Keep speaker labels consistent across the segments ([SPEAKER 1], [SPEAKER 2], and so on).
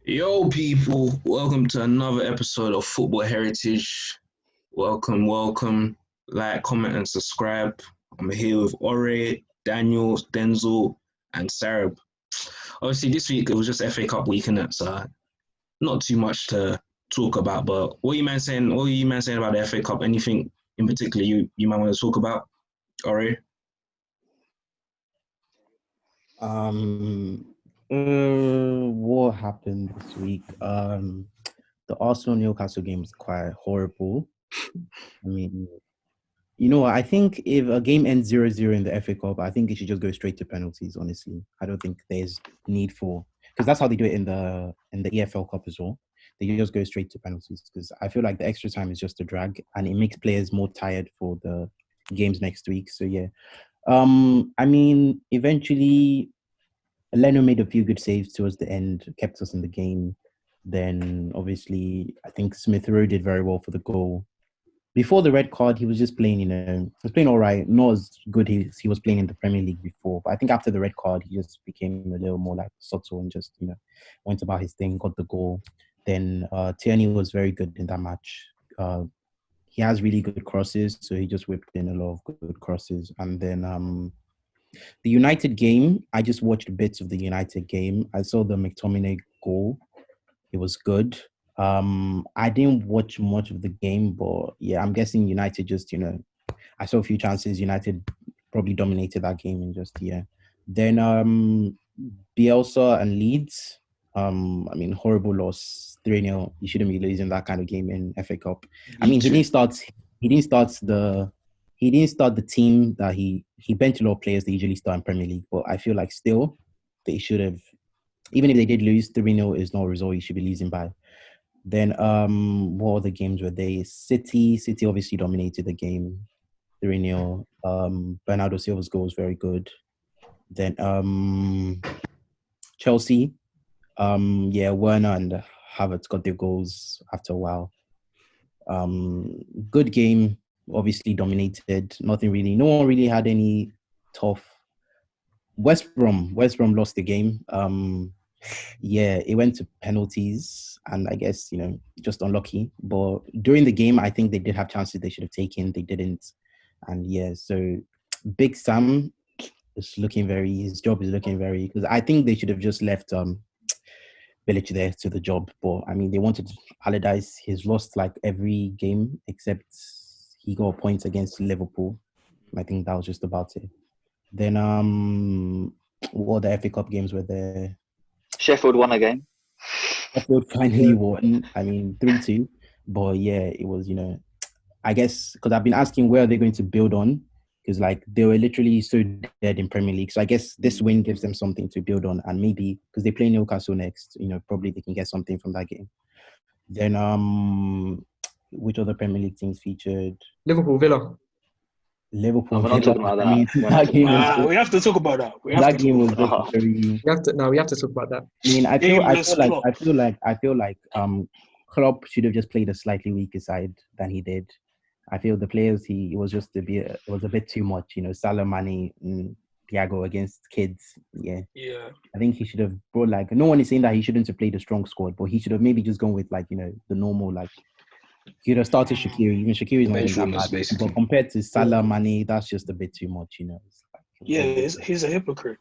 [SPEAKER 1] Yo, people, welcome to another episode of Football Heritage. Welcome, welcome. Like, comment, and subscribe. I'm here with Ore, Daniel, Denzel, and Sarab. Obviously, this week it was just FA Cup weekend, so not too much to talk about. But what you man saying? What are you man saying about the FA Cup? Anything in particular you might want to talk about, Ore?
[SPEAKER 2] What happened this week? The Arsenal Newcastle game was quite horrible. I mean, I think if a game ends 0-0 in the FA Cup, I think it should just go straight to penalties. Honestly, I don't think there's need for because that's how they do it in the EFL Cup as well. They just go straight to penalties because I feel like the extra time is just a drag and it makes players more tired for the games next week. So yeah, I mean, eventually Leno made a few good saves towards the end, kept us in the game. Then, obviously, I think Smith Rowe did very well for the goal. Before the red card, he was just playing, he was playing all right. Not as good as he was playing in the Premier League before. But I think after the red card, he just became a little more like subtle and just, went about his thing, got the goal. Then Tierney was very good in that match. He has really good crosses, so he just whipped in a lot of good crosses. And then the United game, I just watched bits of the United game. I saw the McTominay goal. It was good. I didn't watch much of the game, but yeah, I'm guessing United just, I saw a few chances. United probably dominated that game and just, yeah. Then Bielsa and Leeds. I mean, horrible loss, 3-0. You shouldn't be losing that kind of game in FA Cup. I mean, he didn't start the team that he benched a lot of players that usually start in Premier League, but I feel like still they should have, even if they did lose, 3-0 is not a result you should be losing by. Then what other games were they? City obviously dominated the game, 3-0. Bernardo Silva's goal was very good. Then Chelsea, yeah, Werner and Havertz got their goals after a while. Good game, obviously dominated. Nothing really, no one really had any tough. West Brom lost the game. Yeah, it went to penalties, and I guess just unlucky. But during the game, I think they did have chances they should have taken. They didn't, and yeah, so Big Sam is looking very. His job is looking very because I think they should have just left Village there to the job. But I mean, they wanted Allardyce. He's lost like every game except he got points against Liverpool. I think that was just about it. Then what the FA Cup games were there?
[SPEAKER 3] Sheffield won a game.
[SPEAKER 2] Sheffield finally won. I mean, 3-2. But yeah, it was, I guess because I've been asking where are they going to build on because like they were literally so dead in Premier League. So I guess this win gives them something to build on, and maybe because they play Newcastle next, probably they can get something from that game. Then which other Premier League teams featured?
[SPEAKER 4] Liverpool, Villa.
[SPEAKER 2] Liverpool.
[SPEAKER 3] We're not talking about that.
[SPEAKER 2] I mean, that game was
[SPEAKER 5] we have to talk about that.
[SPEAKER 2] that game was
[SPEAKER 3] about
[SPEAKER 2] just very.
[SPEAKER 4] We have to talk about that.
[SPEAKER 2] I mean, I feel like Klopp should have just played a slightly weaker side than he did. I feel the players it was a bit too much, Salah, Mane, Thiago against kids. Yeah. I think he should have brought like no one is saying that he shouldn't have played a strong squad, but he should have maybe just gone with like the normal like he would have started Shaqiri. Even Shaqiri is not even that bad, but compared to Salah, Mane, that's just a bit too much, It's like,
[SPEAKER 5] he's a hypocrite.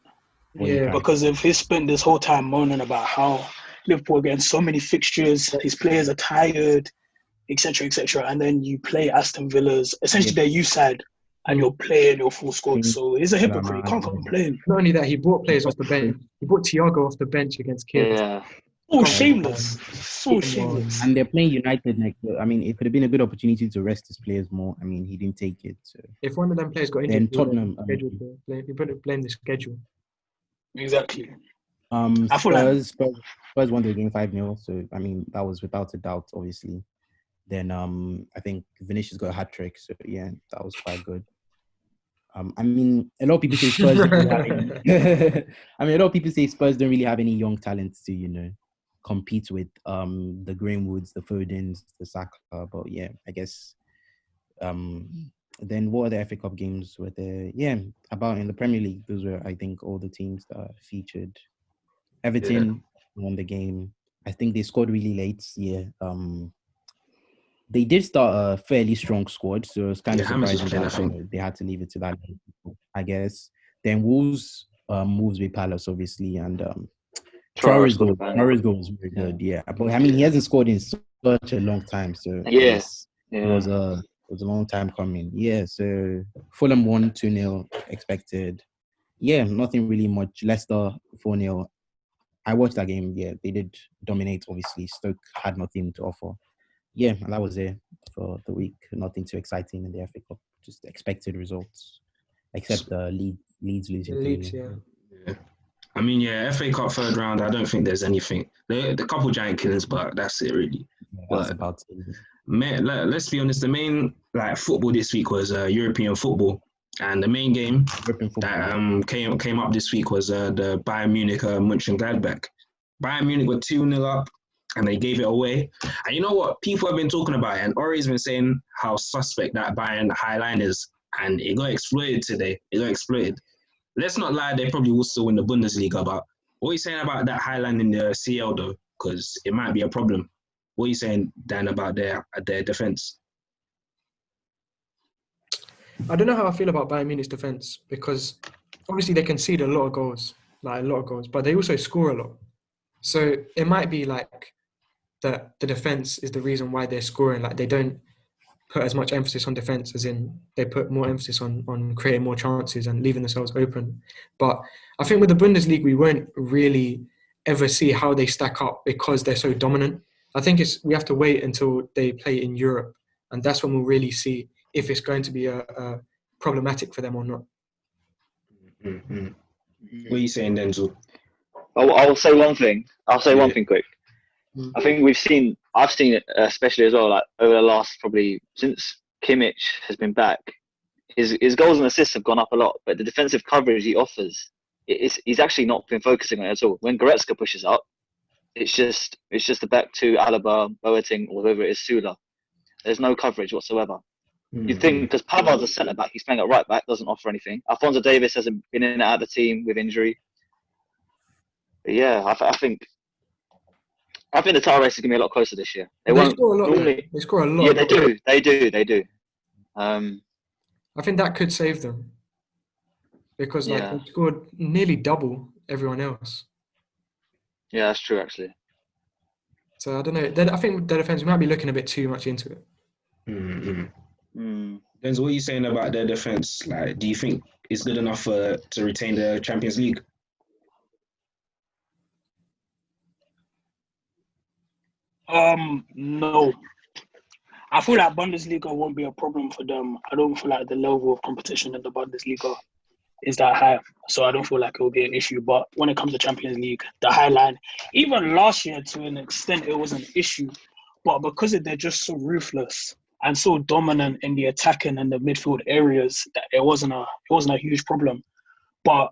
[SPEAKER 4] Yeah,
[SPEAKER 5] Because if he spent this whole time moaning about how Liverpool are getting so many fixtures, his players are tired, etc., and then you play Aston Villa's essentially their youth side, and you're playing your full squad. So he's a hypocrite. He can't complain.
[SPEAKER 4] not only that, he brought players off the bench. He brought Thiago off the bench against kids.
[SPEAKER 3] Yeah.
[SPEAKER 5] So shameless. So shameless.
[SPEAKER 2] And they're playing United next. I mean, it could have been a good opportunity to rest his players more. I mean, he didn't take it. So.
[SPEAKER 4] If one of them players got
[SPEAKER 2] Then
[SPEAKER 4] injured,
[SPEAKER 2] Tottenham.
[SPEAKER 4] he put blame the schedule.
[SPEAKER 5] Exactly.
[SPEAKER 2] Spurs won the game 5-0. So I mean, that was without a doubt, obviously. Then I think Vinicius got a hat trick. So yeah, that was quite good. I mean, a lot of people say Spurs. Don't really have any, I mean, a lot of people say Spurs don't really have any young talents to compete with the Greenwoods, the Fodens, the Saka. But yeah, I guess. Then what other FA Cup games were there? Yeah, about in the Premier League, those were I think all the teams that featured. Everton won the game. I think they scored really late. Yeah. They did start a fairly strong squad, so it's kind of
[SPEAKER 1] Hammers was
[SPEAKER 2] surprising
[SPEAKER 1] playing, I
[SPEAKER 2] that
[SPEAKER 1] think.
[SPEAKER 2] they had to leave it to that late, I guess. Then Wolves moves with Palace, obviously, and
[SPEAKER 3] Traore scored a banger.
[SPEAKER 2] Traore's goal was very good. Yeah, but I mean, he hasn't scored in such a long time, so
[SPEAKER 3] Yeah.
[SPEAKER 2] it was a long time coming. Yeah, so Fulham won 2-0 expected. Yeah, nothing really much. Leicester 4-0. I watched that game. Yeah, they did dominate. Obviously, Stoke had nothing to offer. Yeah, and that was it for the week. Nothing too exciting in the FA Cup. Just expected results, except Leeds losing
[SPEAKER 4] Leeds,
[SPEAKER 2] 3-0.
[SPEAKER 1] Yeah. I mean, yeah, FA Cup third round. I don't think there's anything. The couple giant killings, but that's it really.
[SPEAKER 2] Yeah, that's
[SPEAKER 1] But
[SPEAKER 2] about it.
[SPEAKER 1] let's be honest. The main football this week was European football, and the main game
[SPEAKER 2] European
[SPEAKER 1] that
[SPEAKER 2] football.
[SPEAKER 1] came up this week was the Bayern Munich Mönchengladbach. Bayern Munich were 2-0 up, and they gave it away. And you know what? People have been talking about it, and Ori's been saying how suspect that Bayern high line is, and it got exploited today. It got exploited. Let's not lie, they probably will still win the Bundesliga, but what are you saying about that high line in the CL though? Because it might be a problem. What are you saying, Dan, about their defense?
[SPEAKER 4] I don't know how I feel about Bayern Munich's defense because obviously they concede a lot of goals, but they also score a lot. So it might be like that the defense is the reason why they're scoring. Like they don't put as much emphasis on defense as in they put more emphasis on creating more chances and leaving themselves open. But I think with the Bundesliga, we won't really ever see how they stack up because they're so dominant. I think we have to wait until they play in Europe, and that's when we'll really see if it's going to be a problematic for them or not.
[SPEAKER 1] Mm-hmm. What are you saying, Denzel?
[SPEAKER 3] I'll say one thing. I'll say one thing quick.
[SPEAKER 4] Mm.
[SPEAKER 3] I think I've seen it especially as well, like over the last probably since Kimmich has been back, his goals and assists have gone up a lot, but the defensive coverage he offers, he's actually not been focusing on it at all. When Goretzka pushes up, it's just the back to Alaba, Boateng, or whoever it is, Sula. There's no coverage whatsoever.
[SPEAKER 1] Mm-hmm.
[SPEAKER 3] You'd think because Pavard's a centre back, he's playing at right back, doesn't offer anything. Alphonso Davies hasn't been in and out of the team with injury. But yeah, I think the title race is gonna be a lot closer this year.
[SPEAKER 4] They score a lot. Normally, they score a lot.
[SPEAKER 3] Yeah, they do.
[SPEAKER 4] I think that could save them because they scored nearly double everyone else.
[SPEAKER 3] Yeah, that's true actually.
[SPEAKER 4] So I don't know. I think the defense might be looking a bit too much into it.
[SPEAKER 1] Mm-hmm. Denzel, what are you saying about their defense? Like, do you think it's good enough to retain the Champions League?
[SPEAKER 5] No. I feel like Bundesliga won't be a problem for them. I don't feel like the level of competition in the Bundesliga is that high. So I don't feel like it will be an issue. But when it comes to Champions League, the high line, even last year to an extent, it was an issue. But because they're just so ruthless and so dominant in the attacking and the midfield areas, that it wasn't a huge problem. But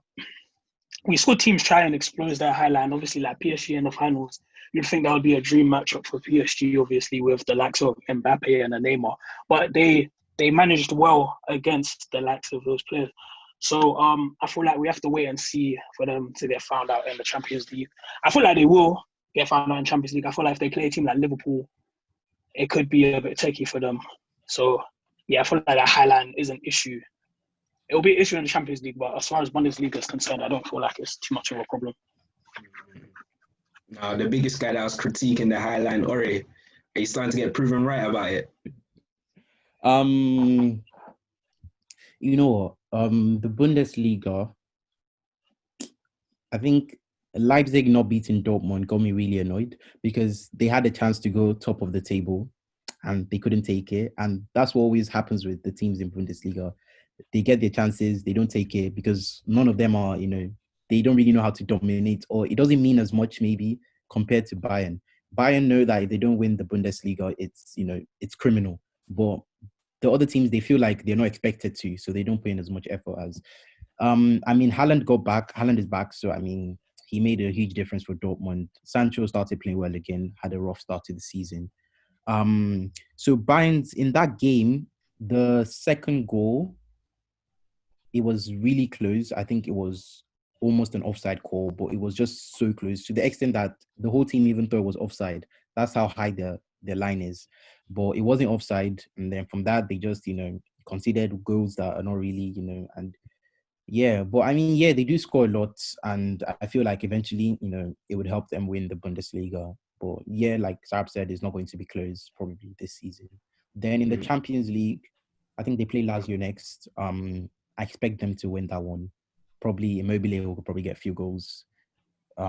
[SPEAKER 5] we saw teams try and exploit that high line. Obviously, like PSG in the finals, you'd think that would be a dream matchup for PSG, obviously, with the likes of Mbappe and Neymar. But they managed well against the likes of those players. So I feel like we have to wait and see for them to get found out in the Champions League. I feel like they will get found out in Champions League. I feel like if they play a team like Liverpool, it could be a bit tricky for them. So, yeah, I feel like that high line is an issue. It'll be an issue in the Champions League, but as far as Bundesliga is concerned, I don't feel like it's too much of a problem.
[SPEAKER 1] Now, the biggest guy that was critiquing the high line, Ori, are you starting to get proven right about it?
[SPEAKER 2] You know what? The Bundesliga, I think Leipzig not beating Dortmund got me really annoyed because they had a chance to go top of the table and they couldn't take it. And that's what always happens with the teams in Bundesliga. They get their chances, they don't take it because none of them are, they don't really know how to dominate, or it doesn't mean as much maybe compared to Bayern. Bayern know that if they don't win the Bundesliga, it's criminal. But the other teams, they feel like they're not expected to, so they don't put in as much effort as. I mean, Haaland got back. Haaland is back, so I mean, he made a huge difference for Dortmund. Sancho started playing well again, had a rough start to the season. So Bayern's in that game, the second goal, it was really close. I think it was almost an offside call, but it was just so close to the extent that the whole team even thought it was offside. That's how high the line is. But it wasn't offside. And then from that, they just, conceded goals that are not really, and yeah, but I mean, yeah, they do score a lot. And I feel like eventually, it would help them win the Bundesliga. But yeah, like Sarab said, it's not going to be close probably this season. Then in the Champions League, I think they play Lazio next. I expect them to win that one. Probably Immobile will probably get a few goals. But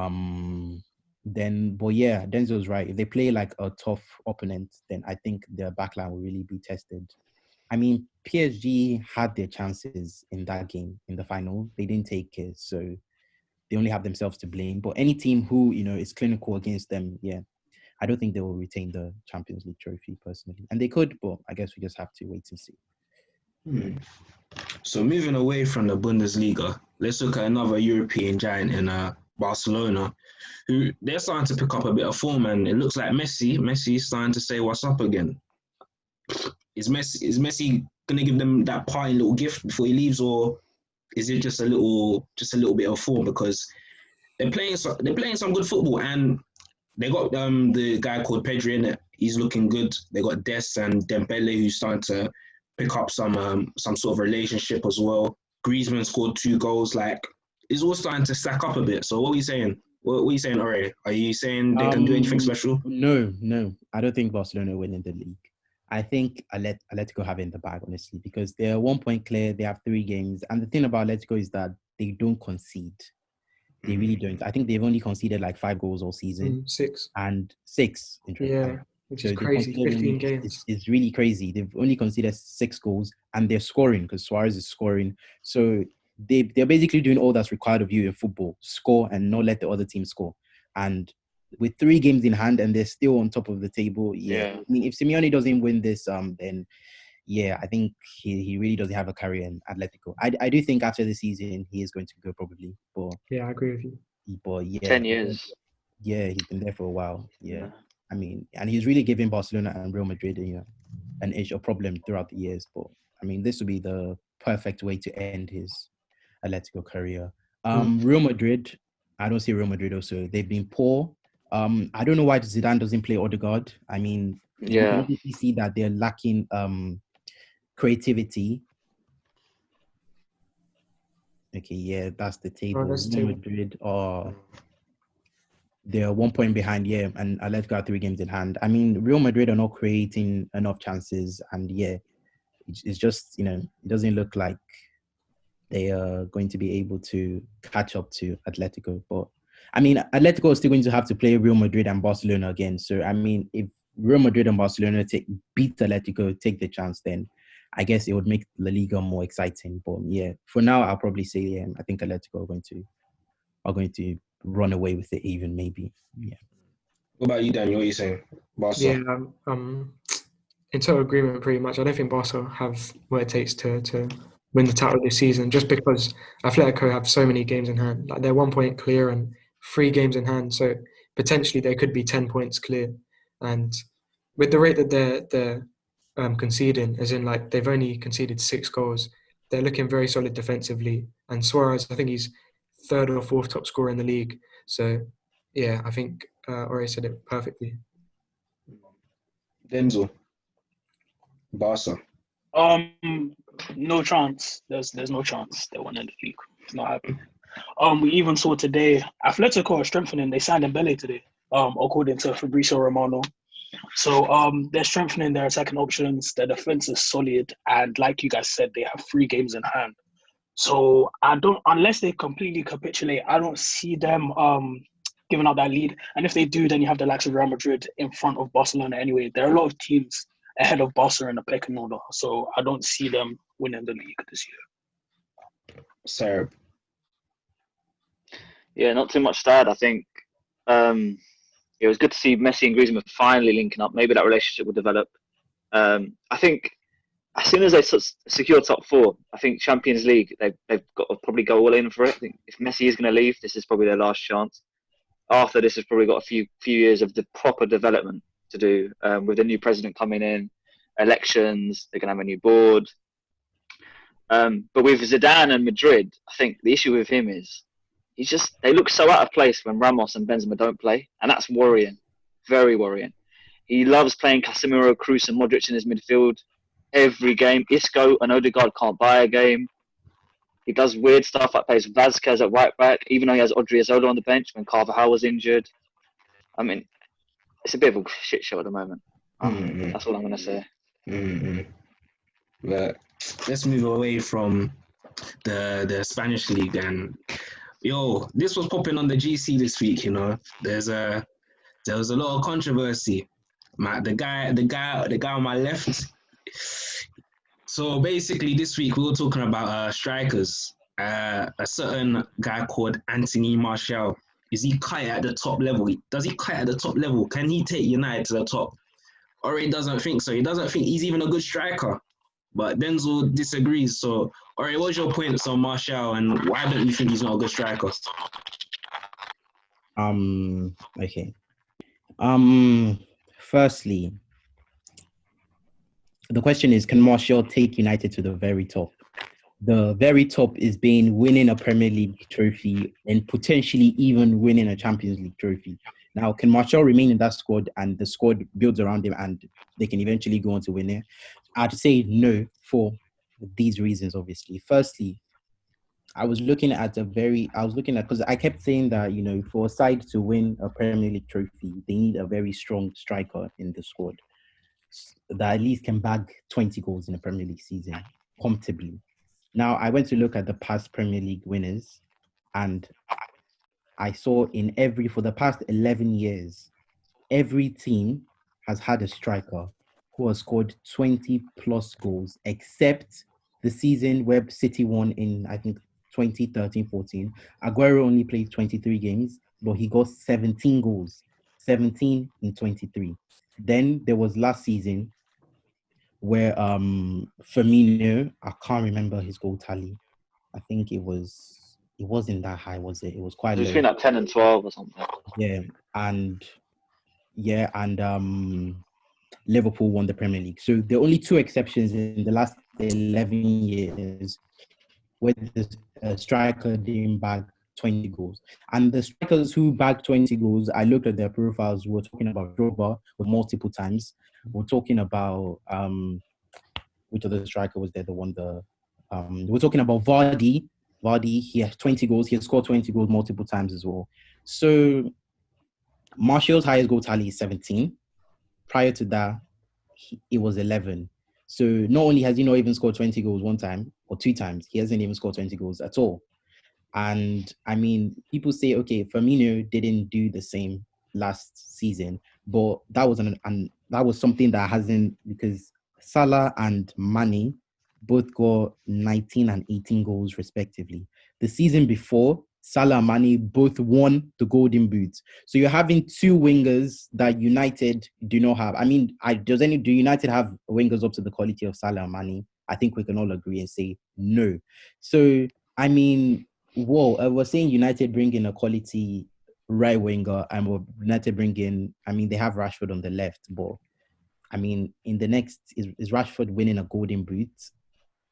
[SPEAKER 2] yeah, Denzel's right. If they play like a tough opponent, then I think their backline will really be tested. I mean, PSG had their chances in that game in the final. They didn't take it, so they only have themselves to blame. But any team who is clinical against them, yeah, I don't think they will retain the Champions League trophy personally. And they could, but I guess we just have to wait and see.
[SPEAKER 1] So moving away from the Bundesliga, let's look at another European giant in Barcelona, who they're starting to pick up a bit of form, and it looks like Messi's starting to say what's up again. Is Messi gonna give them that parting little gift before he leaves, or is it just a little bit of form? Because they're playing some good football, and they got the guy called Pedri in it. He's looking good. They got Des and Dembele, who's starting to pick up some sort of relationship as well. Griezmann scored 2 goals. Like, it's all starting to stack up a bit. So what are you saying? What are you saying, already? Are you saying they can do anything special?
[SPEAKER 2] No. I don't think Barcelona will win in the league. I think Atletico have it in the bag, honestly, because they're 1 point clear. They have 3 games. And the thing about Atletico is that they don't concede. They really don't. I think they've only conceded like 5 goals all season.
[SPEAKER 4] 6.
[SPEAKER 2] And 6.
[SPEAKER 4] Yeah, which is crazy. 15 games.
[SPEAKER 2] It's really crazy. They've only conceded 6 goals and they're scoring because Suarez is scoring. So they're basically doing all that's required of you in football. Score and not let the other team score. And with 3 games in hand and they're still on top of the table, yeah. I mean, if Simeone doesn't win this, then yeah, I think he really doesn't have a career in Atletico. I do think after the season he is going to go probably. But
[SPEAKER 4] yeah, I agree with you.
[SPEAKER 2] But yeah,
[SPEAKER 3] 10 years.
[SPEAKER 2] Yeah, he's been there for a while. Yeah. I mean, and he's really giving Barcelona and Real Madrid, an issue, a problem throughout the years. But I mean, this would be the perfect way to end his Atletico career. Real Madrid, I don't see Real Madrid also. They've been poor. I don't know why Zidane doesn't play Odegaard. I mean, you can obviously see that they're lacking creativity. Okay, yeah, that's the table. Real Madrid they're 1 point behind, yeah, and Atletico are 3 games in hand. I mean, Real Madrid are not creating enough chances, and yeah, it's just, it doesn't look like they are going to be able to catch up to Atletico. But I mean, Atletico is still going to have to play Real Madrid and Barcelona again. So I mean, if Real Madrid and Barcelona beat Atletico, take the chance, then I guess it would make La Liga more exciting. But yeah, for now, I'll probably say I think Atletico are going to run away with it, even maybe. Yeah.
[SPEAKER 1] What about you, Daniel? What are you saying? Barca?
[SPEAKER 4] Yeah, in total agreement, pretty much. I don't think Barca have what it takes to win the title this season, just because Atletico have so many games in hand. Like, they're 1 point clear and 3 games in hand, so potentially they could be 10 points clear. And with the rate that they're conceding, as in like they've only conceded 6 goals, they're looking very solid defensively. And Suarez, I think he's 3rd or 4th top scorer in the league. So yeah, I think Ore said it perfectly.
[SPEAKER 1] Denzel, Barca.
[SPEAKER 5] No chance. There's no chance they won in the league. It's not happening. We even saw today Atletico are strengthening. They signed Dembele today, according to Fabrizio Romano. So they're strengthening their attacking options. Their defense is solid, and like you guys said, they have 3 games in hand. So unless they completely capitulate, I don't see them giving up that lead. And if they do, then you have the likes of Real Madrid in front of Barcelona anyway. There are a lot of teams ahead of Barca in the pecking order. So I don't see them winning the league this year.
[SPEAKER 1] Sarah.
[SPEAKER 3] Yeah, not too much to add. I think it was good to see Messi and Griezmann finally linking up. Maybe that relationship will develop. I think as soon as they secure top 4, I think Champions League, they've got to probably go all in for it. I think if Messi is going to leave, this is probably their last chance. After this, has probably got a few years of the proper development to do, with the new president coming in, elections, they're going to have a new board. But with Zidane and Madrid, I think the issue with him is they look so out of place when Ramos and Benzema don't play, and that's worrying, very worrying. He loves playing Casemiro, Kroos, and Modric in his midfield every game. Isco and Odegaard can't buy a game. He does weird stuff like plays Vazquez at right back, even though he has Odriozola on the bench when Carvajal was injured. I mean, it's a bit of a shit show at the moment. That's all I'm going to say.
[SPEAKER 1] But let's move away from the Spanish league, and this was popping on the GC this week. There was a lot of controversy. The guy on my left. So basically, this week we were talking about strikers. A certain guy called Anthony Martial. Is he cut at the top level? Does he cut at the top level? Can he take United to the top? Or he doesn't think so. He doesn't think he's even a good striker. But Denzel disagrees. So, what's your points on Martial, and why don't you think he's not a good striker?
[SPEAKER 2] Okay. Firstly, the question is, can Martial take United to the very top? The very top is being winning a Premier League trophy and potentially even winning a Champions League trophy. Now, can Martial remain in that squad and the squad builds around him and they can eventually go on to win it? I'd say no for these reasons, obviously. Firstly, I was looking at because I kept saying that, for a side to win a Premier League trophy, they need a very strong striker in the squad that at least can bag 20 goals in a Premier League season comfortably. Now, I went to look at the past Premier League winners, and I saw for the past 11 years, every team has had a striker who has scored 20 plus goals, except the season where City won in, I think, 2013-14. Aguero only played 23 games, but he got 17 goals, 17 in 23. Then there was last season where Firmino, I can't remember his goal tally. I think it wasn't that high, was it? It was quite low.
[SPEAKER 3] Between like 10 and 12 or something.
[SPEAKER 2] And Liverpool won the Premier League. So the only two exceptions in the last 11 years where the striker didn't bag 20 goals. And the strikers who bagged 20 goals, I looked at their profiles. We're talking about Drogba multiple times. We're talking about which other striker was there? We're talking about Vardy. Vardy, he has 20 goals. He has scored 20 goals multiple times as well. So Martial's highest goal tally is 17. Prior to that, it was 11. So not only has he not even scored 20 goals one time or two times, he hasn't even scored 20 goals at all. And I mean, people say, okay, Firmino didn't do the same last season, but that was something that hasn't, because Salah and Mane both got 19 and 18 goals respectively. The season before, Salah and Mane both won the Golden Boot. So you're having two wingers that United do not have. I mean, do United have wingers up to the quality of Salah and Mane? I think we can all agree and say no. So, I mean, we're saying United bring in a quality right winger, and United bring in, I mean, they have Rashford on the left, but I mean, in the next, is Rashford winning a Golden Boot?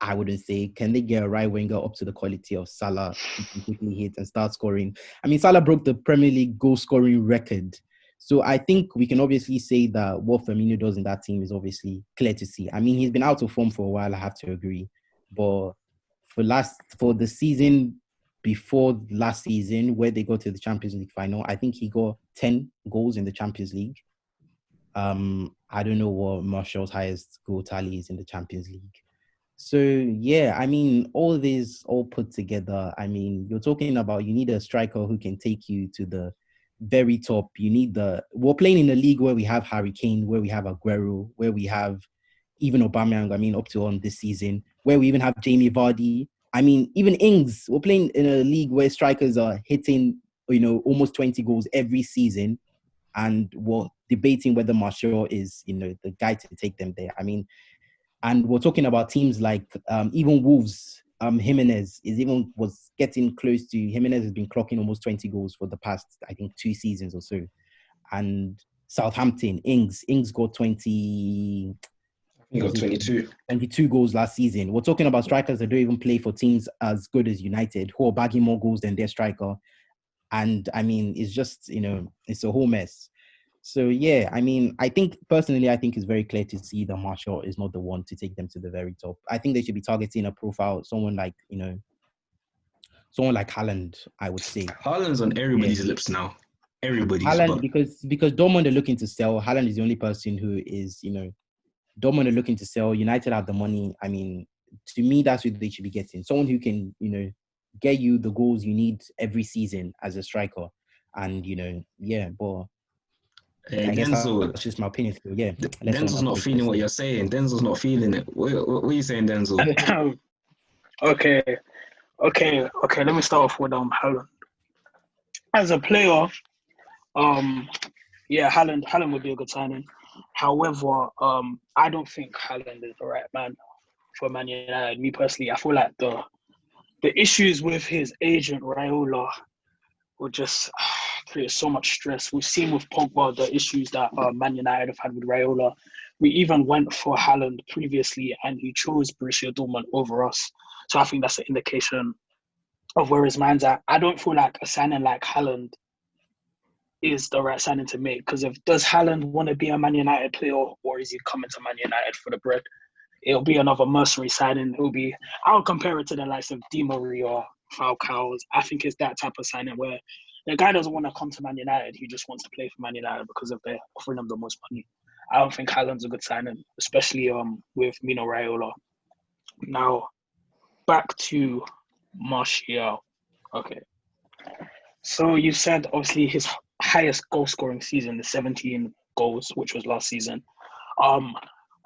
[SPEAKER 2] I wouldn't say. Can they get a right winger up to the quality of Salah who can quickly hit and start scoring? I mean, Salah broke the Premier League goal scoring record. So I think we can obviously say that what Firmino does in that team is obviously clear to see. I mean, he's been out of form for a while, I have to agree. But for the season before last season, where they got to the Champions League final, I think he got 10 goals in the Champions League. I don't know what Martial's highest goal tally is in the Champions League. So, yeah, I mean, all this all put together, I mean, you're talking about you need a striker who can take you to the very top. We're playing in a league where we have Harry Kane, where we have Aguero, where we have even Aubameyang, I mean, up to on this season, where we even have Jamie Vardy. I mean, even Ings, we're playing in a league where strikers are hitting, almost 20 goals every season. And we're debating whether Martial is, the guy to take them there. I mean, and we're talking about teams like even Wolves. Jimenez was getting close to. Jimenez has been clocking almost 20 goals for the past, I think, 2 seasons or so. And Southampton, Ings got 20.
[SPEAKER 1] He got 22.
[SPEAKER 2] 22 goals last season. We're talking about strikers that don't even play for teams as good as United, who are bagging more goals than their striker. and I mean, it's just it's a whole mess. So yeah, I mean, I think personally, I think it's very clear to see that Martial is not the one to take them to the very top. I think they should be targeting a profile, someone like Haaland, I would say.
[SPEAKER 1] Haaland's on everybody's lips now. Everybody's,
[SPEAKER 2] Haaland,
[SPEAKER 1] but
[SPEAKER 2] because Dortmund are looking to sell. Haaland is the only person who is, Dortmund are looking to sell. United have the money. I mean, to me, that's what they should be getting. Someone who can, get you the goals you need every season as a striker. And, yeah, but I guess
[SPEAKER 1] Denzel,
[SPEAKER 2] that's just my opinion. So, yeah, let's
[SPEAKER 1] Denzel's not feeling what you're saying. Denzel's not feeling it. What are you saying, Denzel?
[SPEAKER 5] Okay. Let me start off with Haaland. As a player, yeah, Haaland would be a good signing. However, I don't think Haaland is the right man for Man United. Me personally, I feel like the issues with his agent Raiola will just create so much stress. We've seen with Pogba the issues that Man United have had with Raiola. We even went for Haaland previously, and he chose Borussia Dortmund over us. So I think that's an indication of where his mind's at. I don't feel like a signing like Haaland is the right signing to make, because does Haaland want to be a Man United player, or is he coming to Man United for the bread? It'll be another mercenary signing. I'll compare it to the likes of Di Maria, Falcao. I think it's that type of signing where the guy doesn't want to come to Man United. He just wants to play for Man United because they're offering him the most money. I don't think Haaland's a good signing, especially with Mino Raiola. Now, back to Martial. Okay. So you said, obviously, his highest goal-scoring season is 17 goals, which was last season. A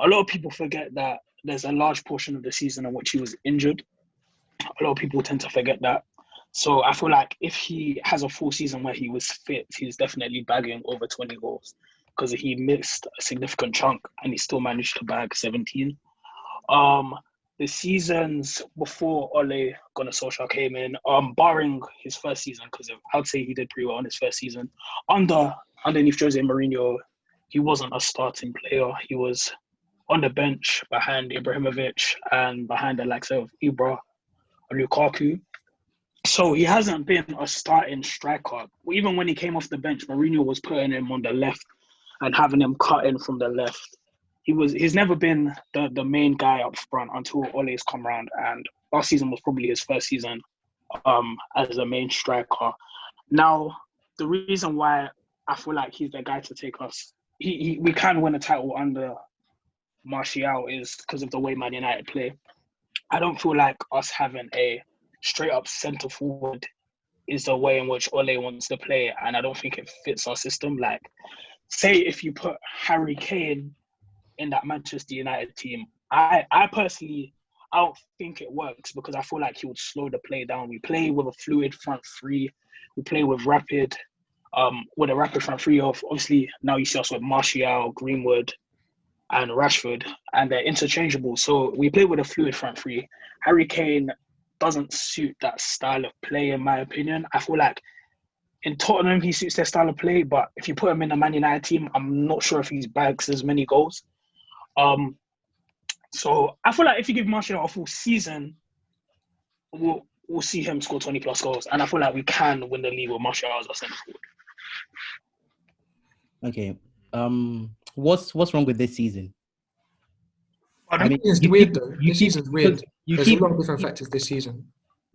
[SPEAKER 5] lot of people forget that there's a large portion of the season in which he was injured. A lot of people tend to forget that. So I feel like if he has a full season where he was fit, he's definitely bagging over 20 goals, because he missed a significant chunk and he still managed to bag 17. The seasons before Ole Gunnar Solskjaer came in, barring his first season, because I'd say he did pretty well in his first season, underneath Jose Mourinho, he wasn't a starting player. He was on the bench behind Ibrahimovic and behind the likes of Ibra and Lukaku. So he hasn't been a starting striker. Even when he came off the bench, Mourinho was putting him on the left and having him cut in from the left. He's never been the main guy up front until Ole's come around, and last season was probably his first season as a main striker. Now, the reason why I feel like he's the guy to take us, we can win a title under Martial, is because of the way Man United play. I don't feel like us having a straight up centre forward is the way in which Ole wants to play, and I don't think it fits our system. Like, say if you put Harry Kane in that Manchester United team, I personally, I don't think it works, because I feel like he would slow the play down. We play with a fluid front three. We play with a rapid front three of, obviously, now you see us with Martial, Greenwood, and Rashford, and they're interchangeable. So we play with a fluid front three. Harry Kane doesn't suit that style of play, in my opinion. I feel like in Tottenham, he suits their style of play, but if you put him in a Man United team, I'm not sure if he bags as many goals. So I feel like if you give Martial a full season, we'll see him score 20 plus goals, and I feel like we can win the league with Martial as our centre forward.
[SPEAKER 2] Okay. What's wrong with this season?
[SPEAKER 5] I mean,
[SPEAKER 4] it's weird though. This season's weird. There's a lot of different factors this season.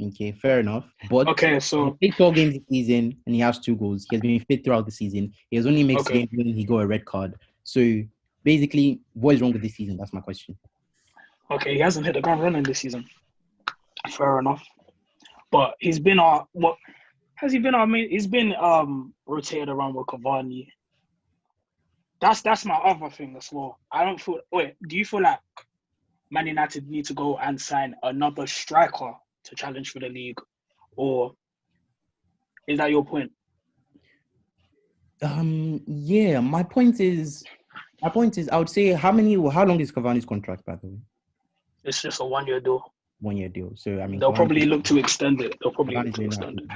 [SPEAKER 2] Okay, fair enough. But
[SPEAKER 5] okay, so
[SPEAKER 2] he played 12 games this season and he has 2 goals. He has been fit throughout the season. He has only mixed games when he got a red card. So basically, what is wrong with this season? That's my question.
[SPEAKER 5] Okay, he hasn't hit the ground running this season. Fair enough. But he's been what has he been? I mean, he's been rotated around with Cavani. That's my other thing as well. Do you feel like Man United need to go and sign another striker to challenge for the league, or is that your point?
[SPEAKER 2] Yeah, my point is I would say how long is Cavani's contract, by the way?
[SPEAKER 5] It's just a 1-year deal.
[SPEAKER 2] 1-year deal. So I mean,
[SPEAKER 5] they'll probably look to extend it.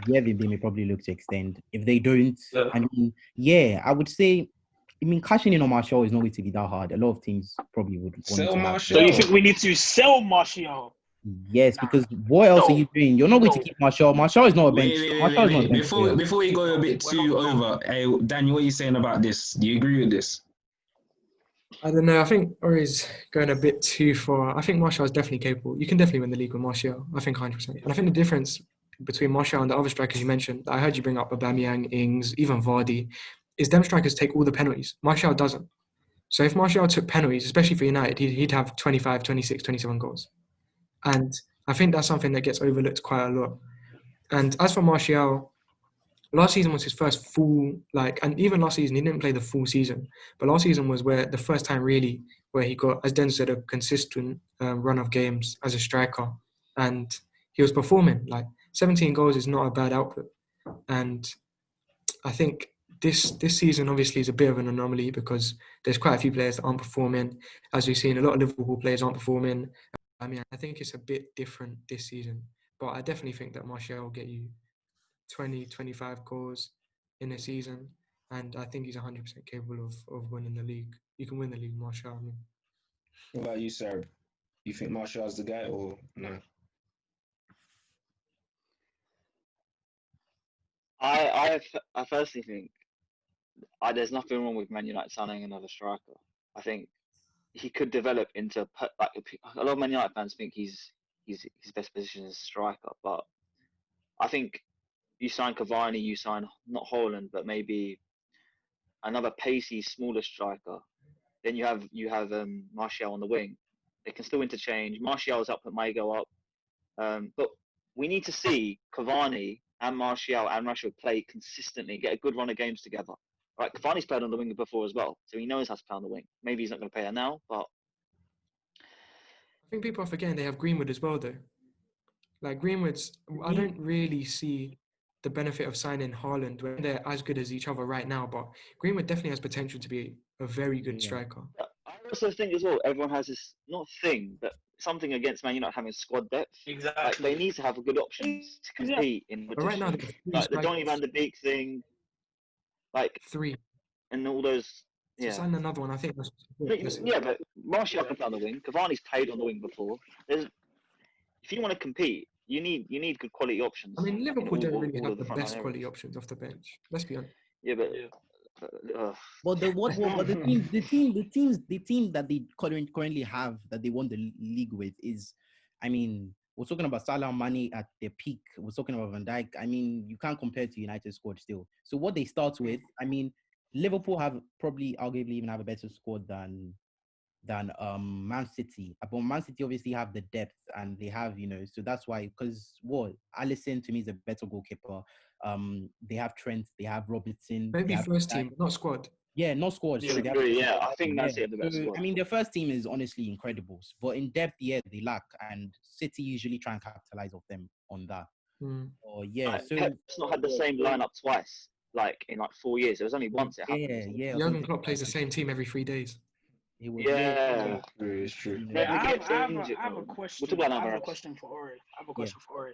[SPEAKER 2] Yeah, they may probably look to extend. If they don't, I mean, yeah, I would say, I mean, cashing in on Martial is not going to be that hard. A lot of teams probably would want
[SPEAKER 1] sell
[SPEAKER 2] to
[SPEAKER 1] Martial.
[SPEAKER 5] So you think we need to sell Martial?
[SPEAKER 2] Yes, because what else are you doing? You're not going to
[SPEAKER 5] No.
[SPEAKER 2] keep Marshall. Marshall is not a bench. Marshall is not a
[SPEAKER 1] Wait.
[SPEAKER 2] bench player.
[SPEAKER 1] Before we go a bit
[SPEAKER 5] We're
[SPEAKER 1] too
[SPEAKER 5] not-
[SPEAKER 1] over, hey, Daniel, what are you saying about this? Do you agree with this?
[SPEAKER 4] I don't know. I think Ori's going a bit too far. I think Martial is definitely capable. You can definitely win the league with Martial. I think 100%. And I think the difference between Martial and the other strikers you mentioned, I heard you bring up Aubameyang, Ings, even Vardy, is them strikers take all the penalties. Martial doesn't. So if Martial took penalties, especially for United, he'd have 25, 26, 27 goals. And I think that's something that gets overlooked quite a lot. And as for Martial, last season was his first full, and even last season, he didn't play the full season. But last season was where the first time really where he got, as Den said, a consistent run of games as a striker. And he was performing. 17 goals is not a bad output. And I think this season obviously is a bit of an anomaly because there's quite a few players that aren't performing. As we've seen, a lot of Liverpool players aren't performing. I mean, I think it's a bit different this season. But I definitely think that Martial will get you 20, 25 goals in a season. And I think he's 100% capable of winning the league. You can win the league, Martial. I mean,
[SPEAKER 1] What about you, Sarah? You think Martial's the guy or no?
[SPEAKER 3] I firstly think there's nothing wrong with Man United signing another striker. I think he could develop into like a lot of Man United fans think he's his best position is striker, but I think you sign Cavani, you sign not Holland, but maybe another pacey, smaller striker. Then you have Martial on the wing. They can still interchange. Martial's up, but may go up. But we need to see Cavani and Martial and Rashford play consistently, get a good run of games together. Right, Cavani's played on the wing before as well, so he knows how to play on the wing. Maybe he's not going to play there now, but
[SPEAKER 4] I think people are forgetting they have Greenwood as well, though. Greenwood's, I don't really see the benefit of signing Haaland when they're as good as each other right now. But Greenwood definitely has potential to be a very good striker.
[SPEAKER 3] I also think as well, everyone has this not thing, but something against Man United having squad depth.
[SPEAKER 5] Exactly.
[SPEAKER 3] Like they need to have good options to compete in
[SPEAKER 4] But right now,
[SPEAKER 3] competition.
[SPEAKER 4] they have
[SPEAKER 3] Like the Donny van de Beek thing, like
[SPEAKER 4] three.
[SPEAKER 3] and all those.
[SPEAKER 4] To
[SPEAKER 3] Yeah,
[SPEAKER 4] sign another one, I think that's
[SPEAKER 3] yeah, but Martial can play on the wing. Cavani's played on the wing before. If you want to compete, you need good quality options.
[SPEAKER 4] I mean, Liverpool don't really
[SPEAKER 3] all
[SPEAKER 4] have
[SPEAKER 3] of
[SPEAKER 4] the
[SPEAKER 3] front
[SPEAKER 4] best
[SPEAKER 3] line
[SPEAKER 4] quality
[SPEAKER 3] areas.
[SPEAKER 4] options off the bench. Let's be honest.
[SPEAKER 3] Yeah, but
[SPEAKER 2] But the team that they currently have that they won the league with is, I mean, we're talking about Salah, Mane at their peak. We're talking about Van Dijk. I mean, you can't compare to United squad still. So what they start with, I mean, Liverpool have probably arguably even have a better squad than Man City. But Man City obviously have the depth and they have, so that's why, because Alisson to me is a better goalkeeper. They have Trent, they have Robertson, they
[SPEAKER 4] Maybe
[SPEAKER 2] have
[SPEAKER 4] first team, but not squad.
[SPEAKER 2] yeah, not squad. Sorry, they have
[SPEAKER 3] disagree. Yeah, I think
[SPEAKER 2] yeah.
[SPEAKER 3] that's it. The best
[SPEAKER 2] So,
[SPEAKER 3] squad.
[SPEAKER 2] I mean, their first team is honestly incredible, but in depth, yeah, they lack, and City usually try and capitalize off them on that.
[SPEAKER 4] Mm.
[SPEAKER 2] Oh yeah,
[SPEAKER 3] Like,
[SPEAKER 2] so
[SPEAKER 3] Pep's not had the same lineup twice, like in 4 years. It was only once it happened.
[SPEAKER 2] yeah, or
[SPEAKER 4] Jurgen
[SPEAKER 2] something
[SPEAKER 4] Klopp
[SPEAKER 2] like
[SPEAKER 4] plays the
[SPEAKER 2] that.
[SPEAKER 4] same team every 3 days.
[SPEAKER 2] It was
[SPEAKER 3] Yeah,
[SPEAKER 1] It's true.
[SPEAKER 2] you know,
[SPEAKER 3] maybe
[SPEAKER 5] I
[SPEAKER 3] get
[SPEAKER 5] have
[SPEAKER 3] change it.
[SPEAKER 5] I have a
[SPEAKER 3] We'll
[SPEAKER 5] question.
[SPEAKER 3] talk about
[SPEAKER 5] I have
[SPEAKER 3] another
[SPEAKER 5] a
[SPEAKER 3] episode.
[SPEAKER 5] question for Ori. I have a
[SPEAKER 2] Yeah.
[SPEAKER 5] question for Ori.